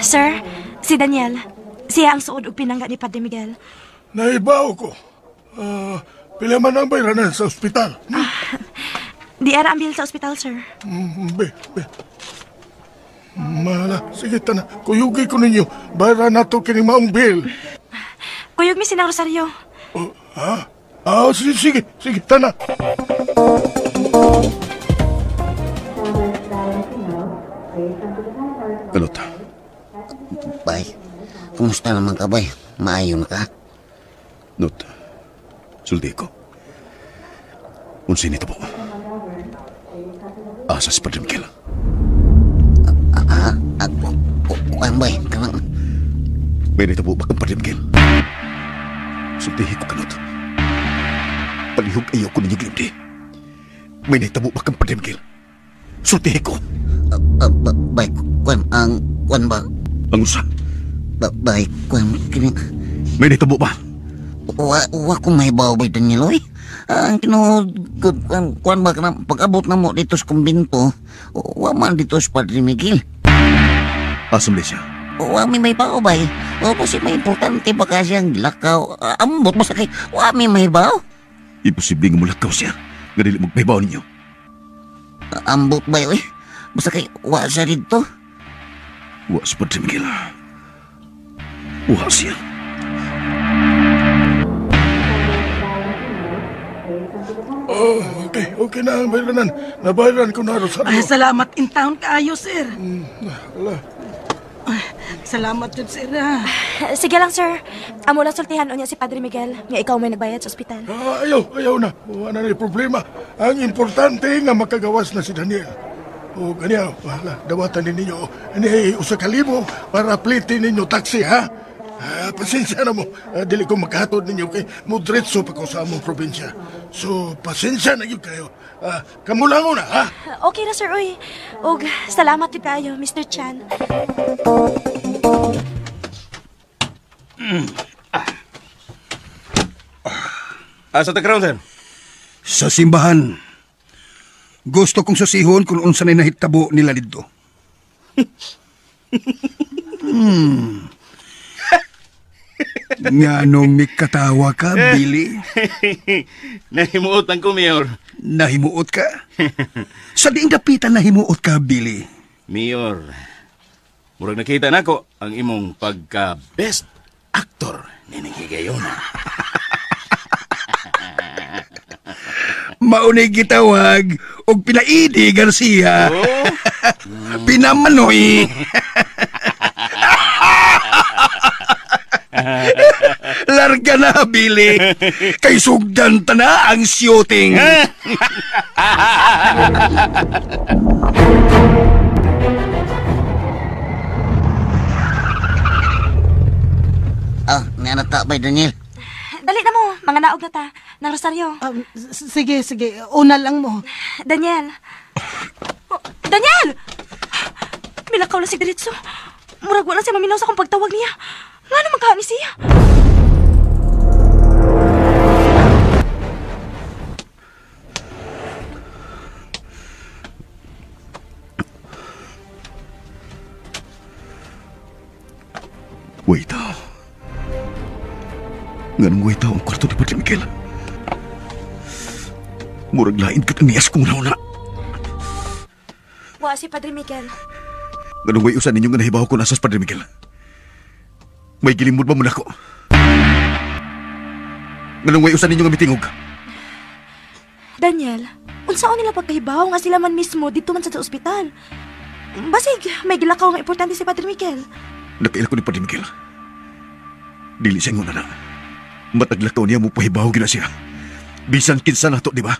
Sir, si Daniel. Siya ang suod og pinangga ni Padre Miguel. Naibaw ko. Pila man ang bayranan sa ospital? Di ara ang bill sa ospital, sir. Be. Mala, sige ta na. Kuyugi ko ninyo. Bayran na to kining maong bill. Kuyog mi sinang Rosario. Ha? Sige, tana. Kanot, Bay, kumusta naman ka, bay? Maayon ka? Not, sulti ko. Unsin ito po. Asa si Padre Miguel. Kuan, bay, kanang... May nito po ba kang Padre Miguel? Sultihin ko, Kanot. Palihog ayaw ko ninyo glimdi. May nahitabo ba kang Padre Miguel? Sultihin ko. Bay, kuan ba? Ang usa? Bay, kuan, kining... May nahitabo ba? Wa ko may bawa, bay, Daniel, oy. Ang tinuod, kuan ba, pag-abot na mo dito sa kumbinto, wa man dito sa Padre Miguel. Asam siya? Wa may bawa, bay. O, kasi may importante ba kasi ang lakaw. Ambot, basta kay, wa may bawa. Imposible nga mulakaw siya. Nga dili magpahibaw ninyo. Ambot, bay, oy. Basta kay, wa siya dito. Wa si Padre Miguel. Wa siya. Okay na ang bayranan. Nabayaran ko na, Rosario. Salamat in town kaayo, sir. Salamat jud, sir. Sige lang, sir. Amo lang sultihan unya si Padre Miguel nga ikaw may nagbayad sa ospital. Ayaw na. Wala na problema. Ang importante nga makagawas na si Daniel. O ganyan, dawatan ninyo. Usa ka libo para plitin ninyo taxi, ha? Pasensya na mo. Dili ko maghatod ninyo kay mudretso pa ko sa among probinsya. So, pasensya na yun kayo. Kamu lang una, ha? Okay na, sir. Uy. Og, salamat yun kayo, Mr. Chan. Asa ta karon, sir? Sa simbahan. Gusto kong susihon kung unsa na nahitabo nila dito. Nga nung mikatawa ka, Billy? Nahimuotan ko, Mayor. Nahimuot ka? Sa diing dapitan nahimuot ka, Billy? Mayor, murag nakita na ko ang imong pagka-best actor ni Nagigayona. Maunay gitawag og Pinaidi Garcia. Oh? Pinamanoy. Larga na, Billy. Kay sugdan ta na ang shooting. Nanata, bay, Daniel. Dali na mo, mga naog na ta. Nang Rosario. Sige. Una lang mo. Daniel! Oh, Daniel! Milakaw na si Diretso. Murag wala siya maminaw sa kong pagtawag niya. Nga naman ka ni siya. Wait daw. Nga nang wait daw ang kwarto ni Padre Miguel. Murag lain ka kang niyas kong nauna. Wa si Padre Miguel. Nga nang way usan ninyo nga nahibaw ko nasa Padre Miguel. May gilimod ba mo na ko? Nga nang way usan ninyo nga mitingog. Daniel, unsaon nila pagkahibaw nga sila man mismo dito man sa ospital? Basig, may gilakaw nga importante si Padre Miguel. Nakaila ko ni Padre Miguel. Dili siya nguna na. Mataglakaw niya mo pahibaw gina siya. Bisan kinsa na to, di ba?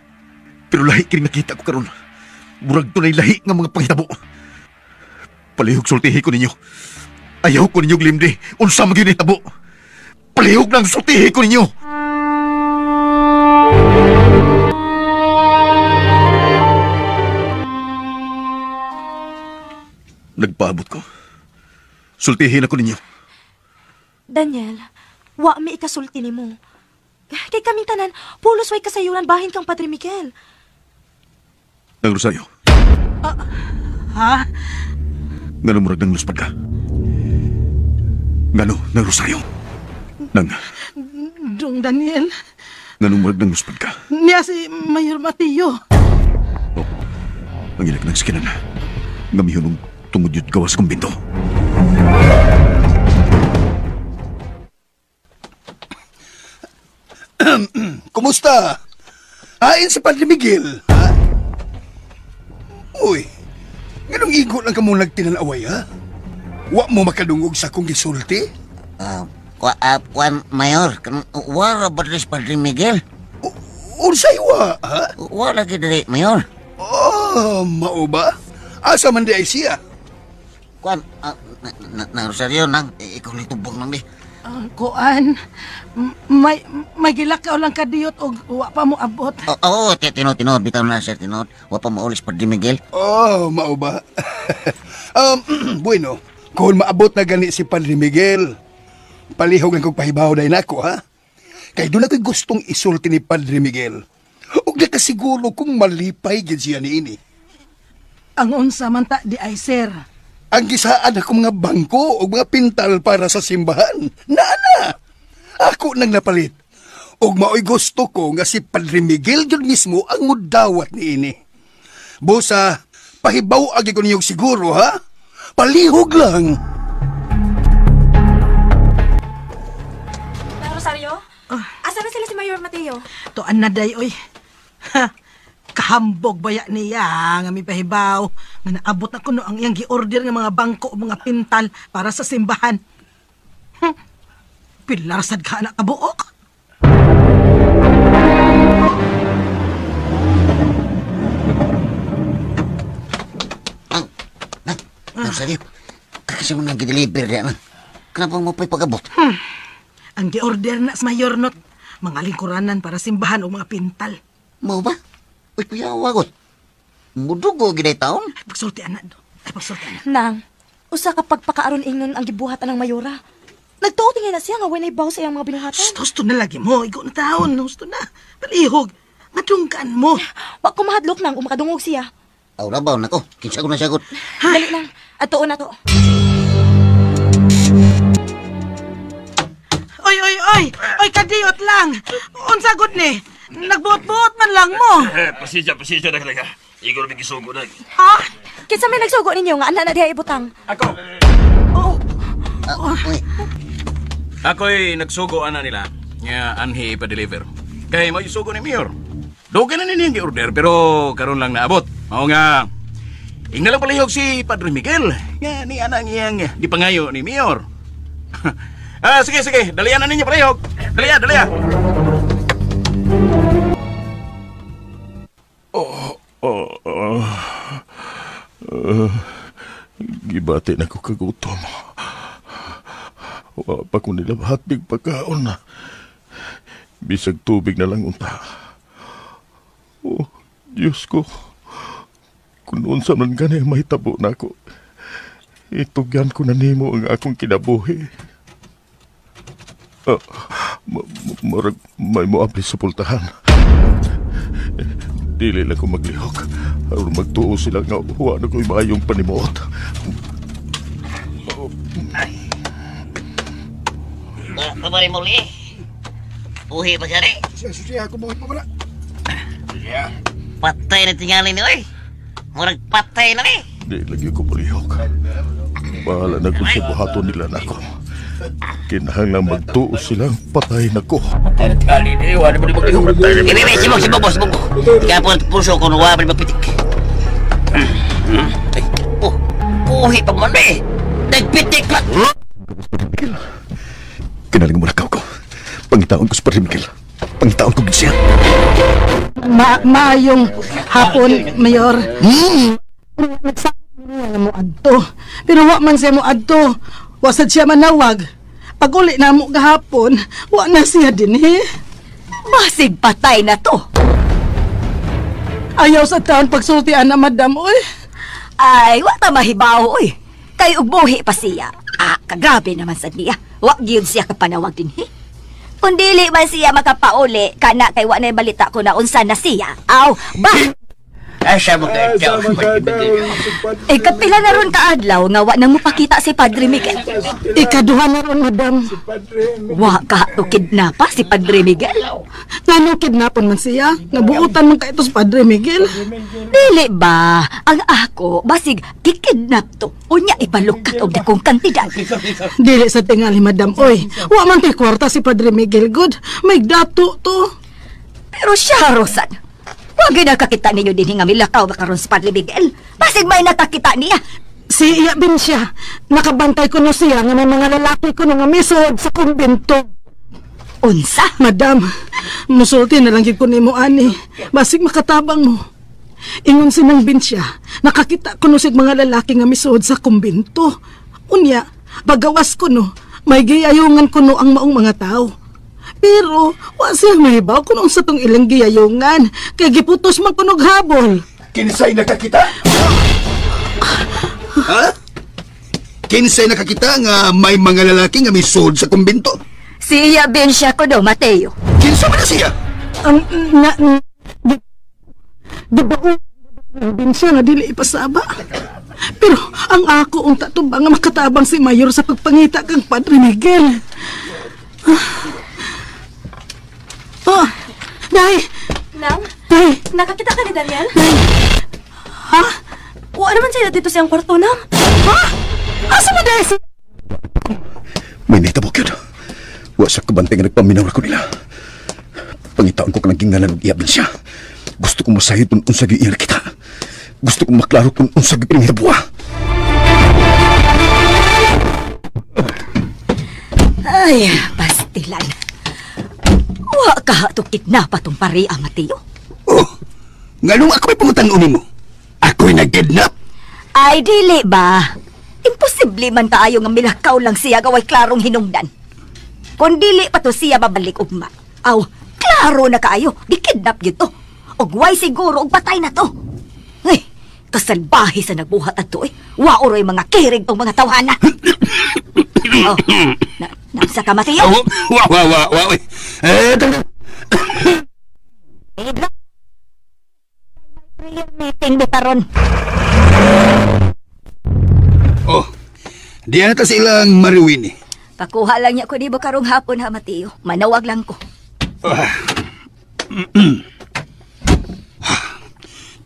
Pero lahi kining nakita ko karon. Murag tunay lahi nga mga panghitabo. Palihog sultihi ko ninyo. Ayaw ko ninyo glimdi. Unsa magyud ni tabo. Palihog nang sultihi ko ninyo. Nagpaabot ko. Sultihin ako ninyo. Daniel, wa mi ikasulti nimo. Kay kaming tanan, pulos way kasayuran bahin kang Padre Miguel. Nang Rosario. Ha? Ngano murag nang luspad ka? Ngano, nang Rosario? Nang... Dong Daniel. Ngano murag nang luspad ka? Niya si Mayor Matillo. Oh, ang ilag ng skinan. Ngamihon ng tungod yun gawas kong binto. kumusta? Hain si Padre Miguel, ha? Uy, ganong igo lang ka mong nagtinanaway, ha? Wa mo makadungog sa kong gisulti? Kuan, Mayor, wala ba rin si Padre Miguel? Ursay wa, ha? Wala lagi dali, Mayor. Mao ba? Asa man di ay siya? Kuan, na Rosario, nang, ikaw lang tubong nang di. Kuan, may gilakaw lang kadiyot o wa pa mo abot. Oo, tinod, bitaw na sir, tinod. Wa pa maulis Padre Miguel. Mao ba? Bueno, kung maabot na gani si Padre Miguel, palihog lang kong pahibaw na inako, ha? Kaya doon ako'y gustong isulti ni Padre Miguel. Huwag na kasiguro kung malipay gid siya ni ini. Ang unsa man ta di ay sir. Ang gisaan ako mga bangko o mga pintal para sa simbahan. Nana! Ako nang napalit. Og mao'y gusto ko nga si Padre Miguel yun mismo ang mudawat ni ini. Bosa, pahibaw agi ko niyong siguro, ha? Palihog lang. Rosario? Asa na sila si Mayor Mateo? Tuan na day, oy. Ha, kahambog baya niya nga may pahibaw. Nga naabot na kuno ang iyang gi-order nga mga bangko o mga pintal para sa simbahan. Pilar sad ka na kabuok. Rosario, kasi mo nang gi-deliver diyan. Kenapa mo pa'y pag-abot? Ang gi-order na sa Mayor Not, mga lingkuranan para simbahan o mga pintal. Mau ba? Uy, payawagot. Mudugo giday taon? Pagsultian na do. Pagsultian na. Nang, usa kapag pakaaron ingon ang gibuhatan ng Mayora. Nagtuo tingin na siya nga winay baw sa iyang mga binuhatan. Gusto na lagi mo. Ikaw na taon. Gusto na. Palihog. Matungkan mo. Wag ko mahadlok nang umakadungog siya. Aw, labaw na ko. Kinsa ko na sagot. Dali nang. Atuon na to. Oy, kadiyot lang. Unsagod ni. Nagbuot-buot man lang mo. Pasisya na talaga. Igor may gisugo na. Ha? Kinsa may nagsugo ninyo nga ana na diha ibutang? Ako. Uy. Ako'y nagsugo ana nila. Nga anhi ipa-deliver. Kaya may sugo ni Mayor. Doon na ninyo yung order pero karon lang naabot. Mao nga, ingnalang palihog si Padre Miguel. Nga ni anang iyang di pangayo ni Mayor. Sige. Dalian na ninyo palihog. Dalian. Gibati na ko kagutom. Wa pa ko nila hatbig pagkaon na. Bisag tubig na lang unta. Oh, Diyos ko. Kung unsa man gani mahitabo na ako, itugyan ko na nimo ang akong kinabuhi. May moabli sa pultahan. Dili lang ko maglihok. Aron magtuo sila nga huwa na ko'y maayong panimuot. Pabari mo li. Uhi pa siya rin. Susiya, ako buhay pa pala. Patay na tingali ni oy. Murag patay na ni. Di lagi ko palihok. Bahala na kung sa buhaton nila na ako. Kinahanglang magtuo silang patay na ko. Patay na tingali ni. Wala ba di maglihok? Sibog. Kaya po puso ko wala ba di magpitik. Uhi pa man eh. Nagpitik lang. Kinaling mo na ko. Pangitaon ko sa Padre Miguel. Pangitaon ko siya. Maayong hapon, Mayor. Nagsabi niya mo adto. Pero wa man siya mo adto. Wasad siya manawag. Pag uli na mo gahapon, wa na siya din Basig patay na to. Ayaw sa taon pagsultian na madam, oy. Ay, wa ta mahibaw, oy. Kay ugbuhi pa siya. Kagrabe naman sa niya. Wa gyud siya kapanawag din, Kung dili man siya makapauli, kana kay wa na balita ko na unsa na siya. Aw, ba? Asa mo kayo? Kapila na ron kaadlaw nga wa nang mupakita si Padre Miguel. Ikaduha na ron, madam. Wa ka to kidnapa si Padre Miguel. Ngano kidnapon man siya? Nabuutan man ka ito si Padre Miguel. Dili ba? Ang ako, basig kikidnap to. Unya ibalukat og dakong kantidad. Dili sa tingali, madam. Oy, wa man tay kwarta si Padre Miguel, good. May dato to. Pero siya, Rosan, huwag nakakita ninyo din nga milakaw ba karon sa Padre Miguel. Basig may nakakita niya. Si Iya bin siya. Nakabantay ko no siya nga may mga lalaki ko nga misod sa kumbento. Unsa? Madam, musulti na lang gid ko nimo ani. Basig makatabang mo. Ingon sinang bin siya. Nakakita ko no sig mga lalaki nga misod sa kumbento. Unya, bagawas ko no, may giyayungan ko no ang maong mga tao. Pero, wa siya mahibaw kung sa tong ilang giyayungan. Kaya giputos man kunog habol. Kinsay nakakita? Ha? Kinsay nakakita nga may mga lalaki nga misod sa kumbento? Si Iya bin siya ko do, Mateo. Kinsa man na siya? Di ba bin siya nga dili ipasaba? Pero ang ako ang tatubang nga makatabang si Mayor sa pagpangita kang Padre Miguel. Oh, Day! Nang, Day! nakakita ka ni Daniel? Ha? O ano man sila dito siyang kwarto, Nang? Ha? Asa mo, Day? May nahitabok yun. Wa sa kabantay nga nagpaminaw ko nila. Pangitaon ko kanang gingalan og iyabin siya. Gusto kong masayod kung unsag yung iyang kita. Gusto kong maklaro kung unsag yung hinabuha. Ay, pastilan. Wa ka to kidnapa tong paria, Mateo. Oh, nganong ako may pangutan-unin mo? Ako'y nag-kidnap. Ay, dili ba? Imposible man kaayo nga milakaw lang siya gaway klarong hinungdan. Kung dili pa to siya babalik ugma. Aw, klaro na kaayo. Gikidnap yun to. Ugway siguro og patay na to. Ay, kasalbahi sa nagbuhat ato eh. Waoroy mga kirig o mga tawhana. Oh, nasa ka, Mateo? Wa. Prayer meeting di karon. Oh, diyan na ta silang mariwin eh. Pakuha lang niya ko di ba karong hapon ha, Mateo. Manawag lang ko.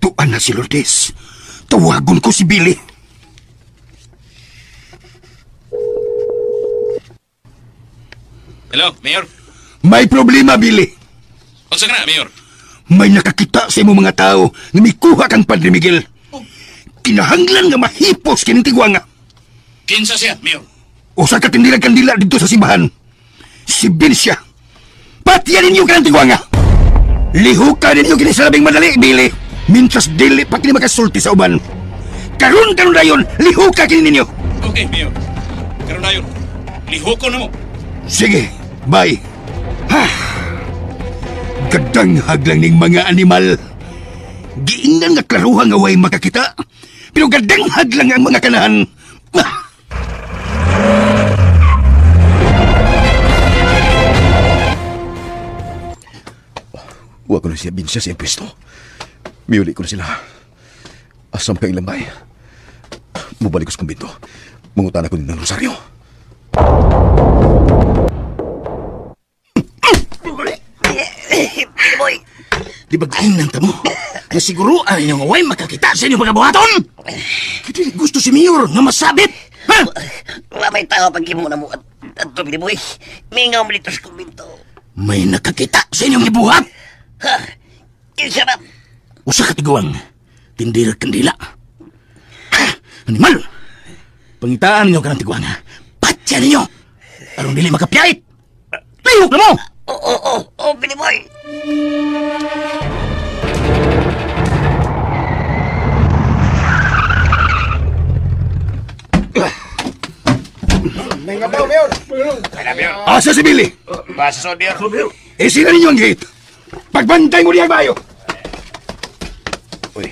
Tuan na si Lourdes. Tawagon ko si Billy. Hello, Mayor. May problema, Billy. Unsa ka na, Mayor? May nakakita sa imong mga tao nga may kuha kang Padre Miguel. Kinahanglan nga mahipos kining tigwanga. Kinsa siya, Mayor? Usa ka tindilang kandila dito sa simbahan. Si Binsya. Patiyan ninyo ka ng tigwanga. Lihuka ninyo kinisalabing madali, Billy. Mintras dili pa kini makasulti sa uban. Karon dayon, lihuka kini ninyo. Okay, Mayor. Karon dayon. Lihoko na mo. Sige, bye. Gadang haglang ning mga animal. Giingnan nga klaruhan nga way makakita. Pero gadang haglang ang mga kanahan. Huwag ko na siya binsya sa pwesto. Miuli ko na sila. Asam ka ilang bay. Mubalik ko sa kumbento. Mangutan ako din ng rosaryo. Boy, di ba giingnan ta mo? Nasiguruan ninyo nga way makakita sa inyong pagkabuhaton? Kiti gusto si Mayor nga masabit. Ha? Wa may tao pag mo na mo at Boy. Mingaw mo dito sa kumbento. May nakakita sa inyong ibuhat. Ha? Kinsa ba? Usa ka tiguang. Tindira kandila. Ha? Animal! Pangitaan ninyo ka ng tiguang. Patya ninyo! Arong dili makapiyait! Lihok na mo! Oo, Billy Boy. Asa si Billy? Basa sa Mayor. Isira ninyo ang gate. Pagbantay mo diyan bayo. Uy,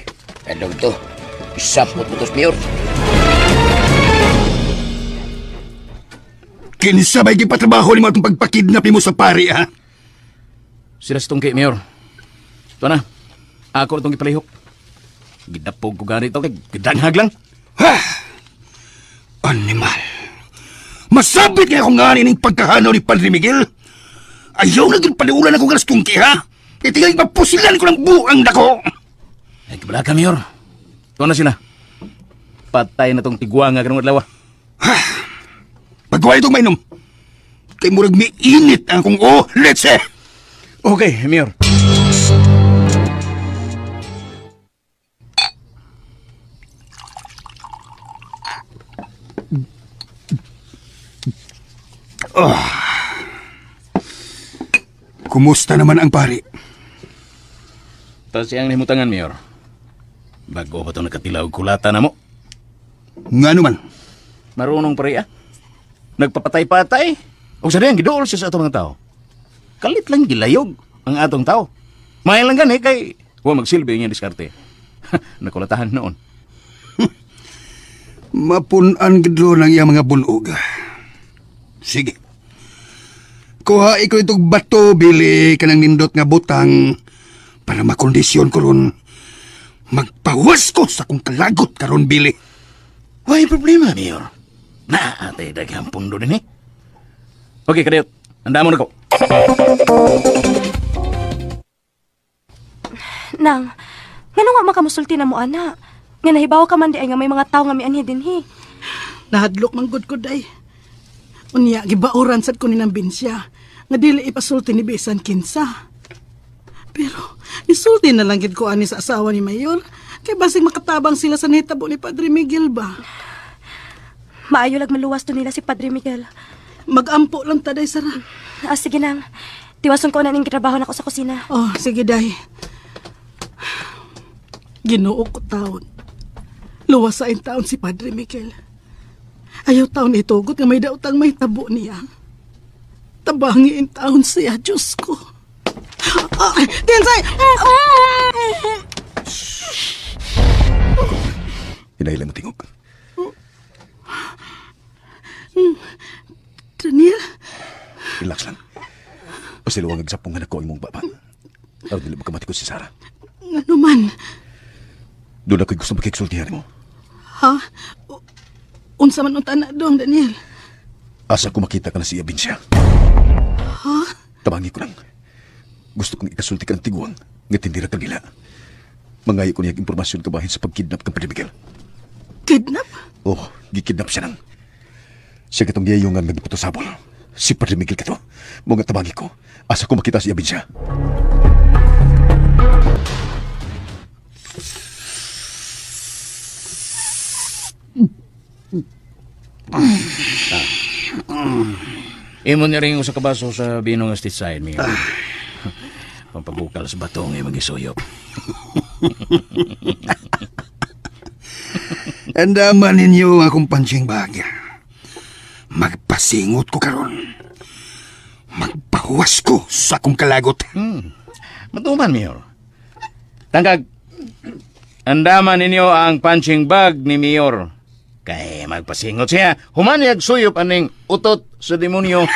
anong to? Isapot mo to, Mayor. Kinsabay gipatrabaho ni mo itong pagpakidnap mo sa pari, ha? Sila si Tungki, Mayor. Ito na. Ako na itong ipalihok. Gidapog ko ganito kay gidanghag lang. Ha? Animal. Masabit kaya kung ngani ng pagkahanaw ni Padre Miguel. Ayaw na ginpaliulan ako nga Tungki, ha? Itingay mapusilan ko ng buang dako. Ay, kabala ka, Mayor. Ito na sila. Patay na itong tigwanga kanong adlaw. Ha? Pagkuha itong mainom. Kay murag may init ang kung let's say. Okay, Mayor. Kumusta naman ang pari? Tas siyang himutangan, Mayor. Bago ba ito nakatilaw kulata na mo? Nga naman. Marunong pare nagpapatay-patay. O sa diyan, gidool siya sa atong mga tao. Kalit lang gilayog ang atong tao. Mahal lang gani kay huwag magsilbi yung diskarte. Nakulatahan noon. Mapunan gidlo ng iyang mga bulog. Sige. Kuha ikaw itong bato, bili ka ng nindot nga butang para makondisyon ko ron. Magpawas ko sa kong kalagot karon bili. Why problema, Mayor? Naatay daghang pundo din eh. Okay, kadayot. Handa mo na ko. Nang, ngano nga makamusulti na mo, ana? Nga nahibaw ka man di ay nga may mga tao nga may anhi din, hi. Nahadlok man gud ko day. Unya gibauran sad ko ni nang binsya nga dili ipasulti ni bisan kinsa. Pero isulti na lang gid ko ani sa asawa ni Mayor kay basig makatabang sila sa nahitabo ni Padre Miguel ba. Maayo lag maluwas to nila si Padre Miguel. Magampo lang ta day Sara. Sige nang. Tiwason ko na ning trabaho nako sa kusina. Oh, sige day. Ginoo ko taon. Luwas sa taon si Padre Miguel. Ayaw taon itugot nga may dautang may tabo niya. Tabangiin taon siya, Diyos ko. Tinsay! Hinahila mo tingog. Daniel? Relax lang. Basta luwag agsapong nga nako imong baba. Aw, dili mo kamati ko si Sarah. Nga naman. Doon ako'y gusto makiksultihan mo. Ha? Unsa man unta na dong, Daniel? Asa ko makita ka na si Abinsya. Ha? Tabangi ko lang. Gusto kong ikasulti ka ng tiguang nga tindira kanila. Mangayo ko niyang impormasyon kabahin sa pagkidnap ng Padre Miguel. Kidnap? Oh, gikidnap siya nang. Siya katong yayungan nga giputo sabol. Si Padre Miguel kato. Mga tabangi ko. Asa ko makita si Abinsya. Imo niya rin sa kabaso sa binong estate side, Mayor. Pampagukal sa batong ay mag-isuyop. Andaman ninyo akong pansing bagya. Magpasingot ko karon. Magpahuwas ko sa akong kalagot. Matuman, Mayor. Tangkag, andaman ninyo ang punching bag ni Mayor. Kaya magpasingot siya. Humaniag suyop aning utot sa demonyo.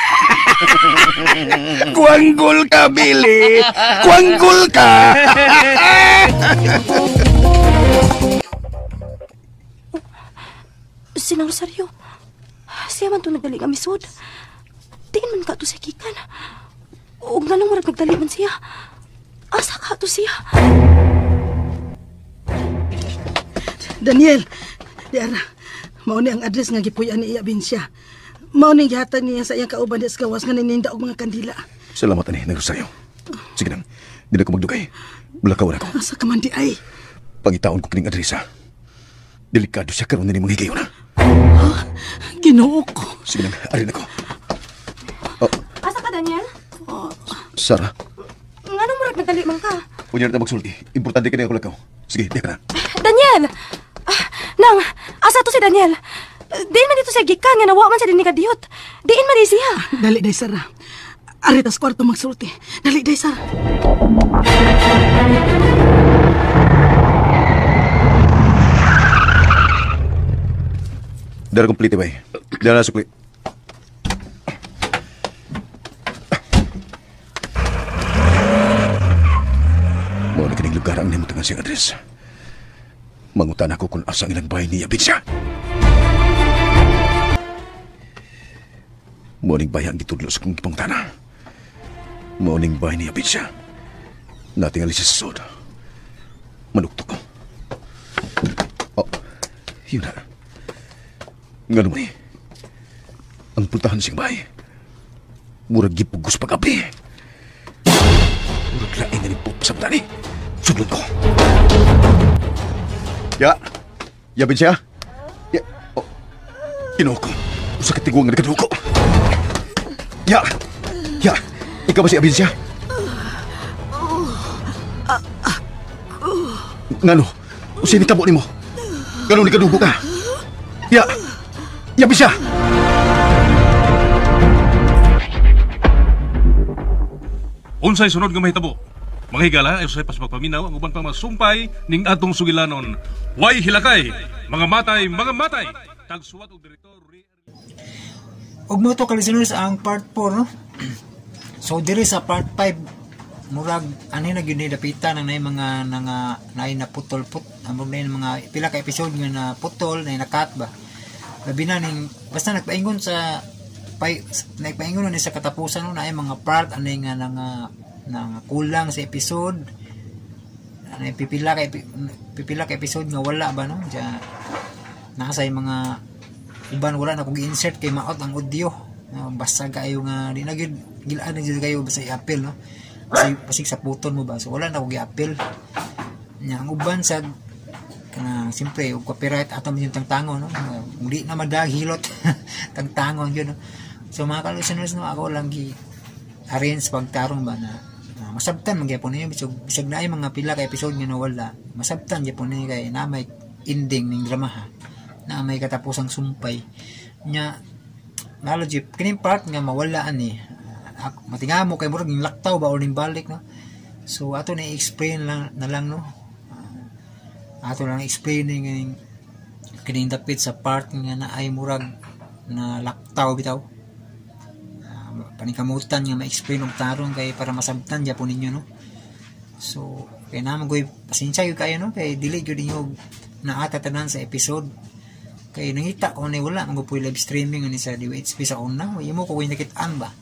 Kuanggol ka, Billy! Kuanggol ka! Sinang Rosario, siya man ito nagdali nga misod. Tingin man ka ito siya kikan. Huwag na nang marag nagdali man siya. Asa ka ito siya? Daniel, Diara, mao ni ang address nga gipuy-an ni Abinsya. Mao ni gihatag niya sa iyang kauban des gawas nga nininda og mga kandila. Salamat ani, Nang Rosario. Sige nang, di na ko magdugay. Mulakaw na ko. Asa ka man di ay? Pangitaon ko kining adresa. Delikado siya karon ni mga higayon na. Ginoo ko. Sige nang, arin ako. Asa ka, Daniel? Sarah, Nga nang marag nagdali man ka? punya na magsulti. Importante ka na ako lakaw. Sige, di ka na. Daniel! Nang, asa to si Daniel? Diin man dito siya gikan nga nawa man siya din ni kadiyot. Diin man di siya. Dali day Sara. Aritas kwarto magsulti. Dali day Sara. Dara complete bay. Dara sukli. Mo na kining lugar ang nimutangan siyang address. Mangutan ako kung asang ilang bahay ni Abinsya. Morning bahay ang gitudlo sa kong gipangtana. Morning bahay ni Abinsya. Natingali siya sa sod. Manuktok ko. Oh, yun na. Nga naman eh. Ang puntahan siyang bahay. Murag gipugos pag-abri. Murag laing nga ni Pop sa matani. Suglon ko. Ya, Abinsya. Ya, oh. Ginoo ko. Usa ka tiguang nga nagkaduko. Ya! Ya! Ikaw ba si Abinsya? Ngano? Usay tabo nimo. Ganun ni kadugo ka. Ya! Ya Abinsya! Unsay sunod nga mahitabo? Mga higala, ay usay pas pagpaminaw ang uban pang masumpay ning atong sugilanon. Way hilakay, mga matay, tagsuwat og direktor. Og mo to listeners ang part 4 no. So diri sa part 5 murag ani na gyud ni dapitan ang nay mga nay na putol-put among nay mga pila ka episode nga na putol na nakat ba. Labi na ning basta nagpaingon sa nagpaingon ni sa katapusan no na ay mga part ani nga nang kulang sa episode. Ano pipila ka episode nga wala ba no? Diya nasa mga iban wala na kung i-insert kay maot ang audio. Basta kayo nga di na gilaan na kayo basta i-appeal no. Basig sa puton mo ba. So wala na kung i-appeal. Nya ang uban sa kanang simpre og copyright ato yung tangtango no. Kung di na madahilot tangtango yun no. So mga ka-listeners no, ako lang arrange pagtarong ba na masabtan magyapon niyo bisag na ay mga pila ka episode nga wala masabtan gyapon niyo kay na may ending ning drama ha na may katapusang sumpay nya knowledge kining part nga mawalaan ni matingamo kay murag ning laktaw ba or ning balik no so ato na explain lang na lang no ato lang explain ning kining dapit sa part nga na ay murag na laktaw bitaw panikamutan nga ma-explain og tarong kay para masabtan gyapon ninyo no. So kay namo goy pasensya gyud kayo no kay dili gyud ninyo naata tanan sa episode. Kay nangita ko na wala ang puy live streaming ani sa DWHP sa una. Wa mo ko nakitaan ba.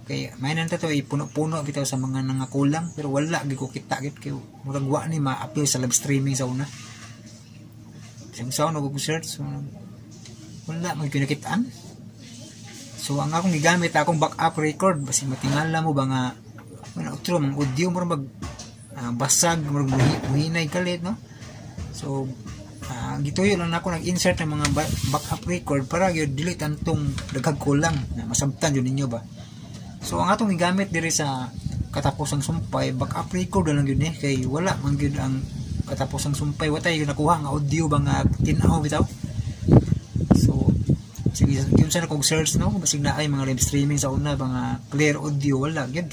Kay may nanta to ipuno-puno bitaw sa mga nangakulang pero wala gyud ko kita gyud kay murag wa ni ma-appeal sa live streaming sa una. Sa una ko search so, wala man gyud nakitaan. So ang akong gigamit akong backup record basi matingala mo ba nga outro ang audio mo mag basag mo muhinay kalit no. So gituyo lang ako nag-insert ng mga backup record para gyud delete antong daghang kulang na masabtan yun ninyo ba. So ang atong gigamit diri sa katapusang sumpay backup record lang gyud ni kay wala man gyud ang katapusang sumpay watay gyud nakuha nga audio ba nga tinaw bitaw. So sige yun sa kong search no basig na ay mga live streaming sa una mga clear audio wala gyud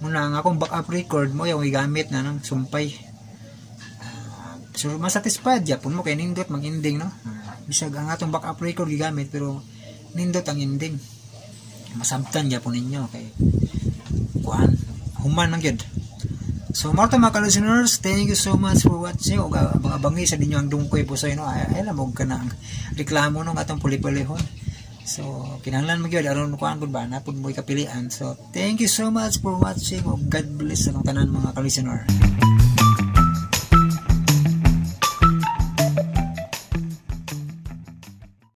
muna ang akong backup record mo yung igamit na ng sumpay so masatisfied yapon mo kay nindot mag ending no bisag ang atong backup record gigamit pero nindot ang ending masabtan yapon ninyo kay kuan human man gyud. So mga ka-listeners, thank you so much for watching. O abangi sa ninyo ang dungkoy po sa inyo. Ay lamog ka na ang reklamo nung atong puli-pulihon. So kinahanglan mo gyud aron kuan pud ba napud mo kapilian. So thank you so much for watching. God bless sa tanan mga ka-listener.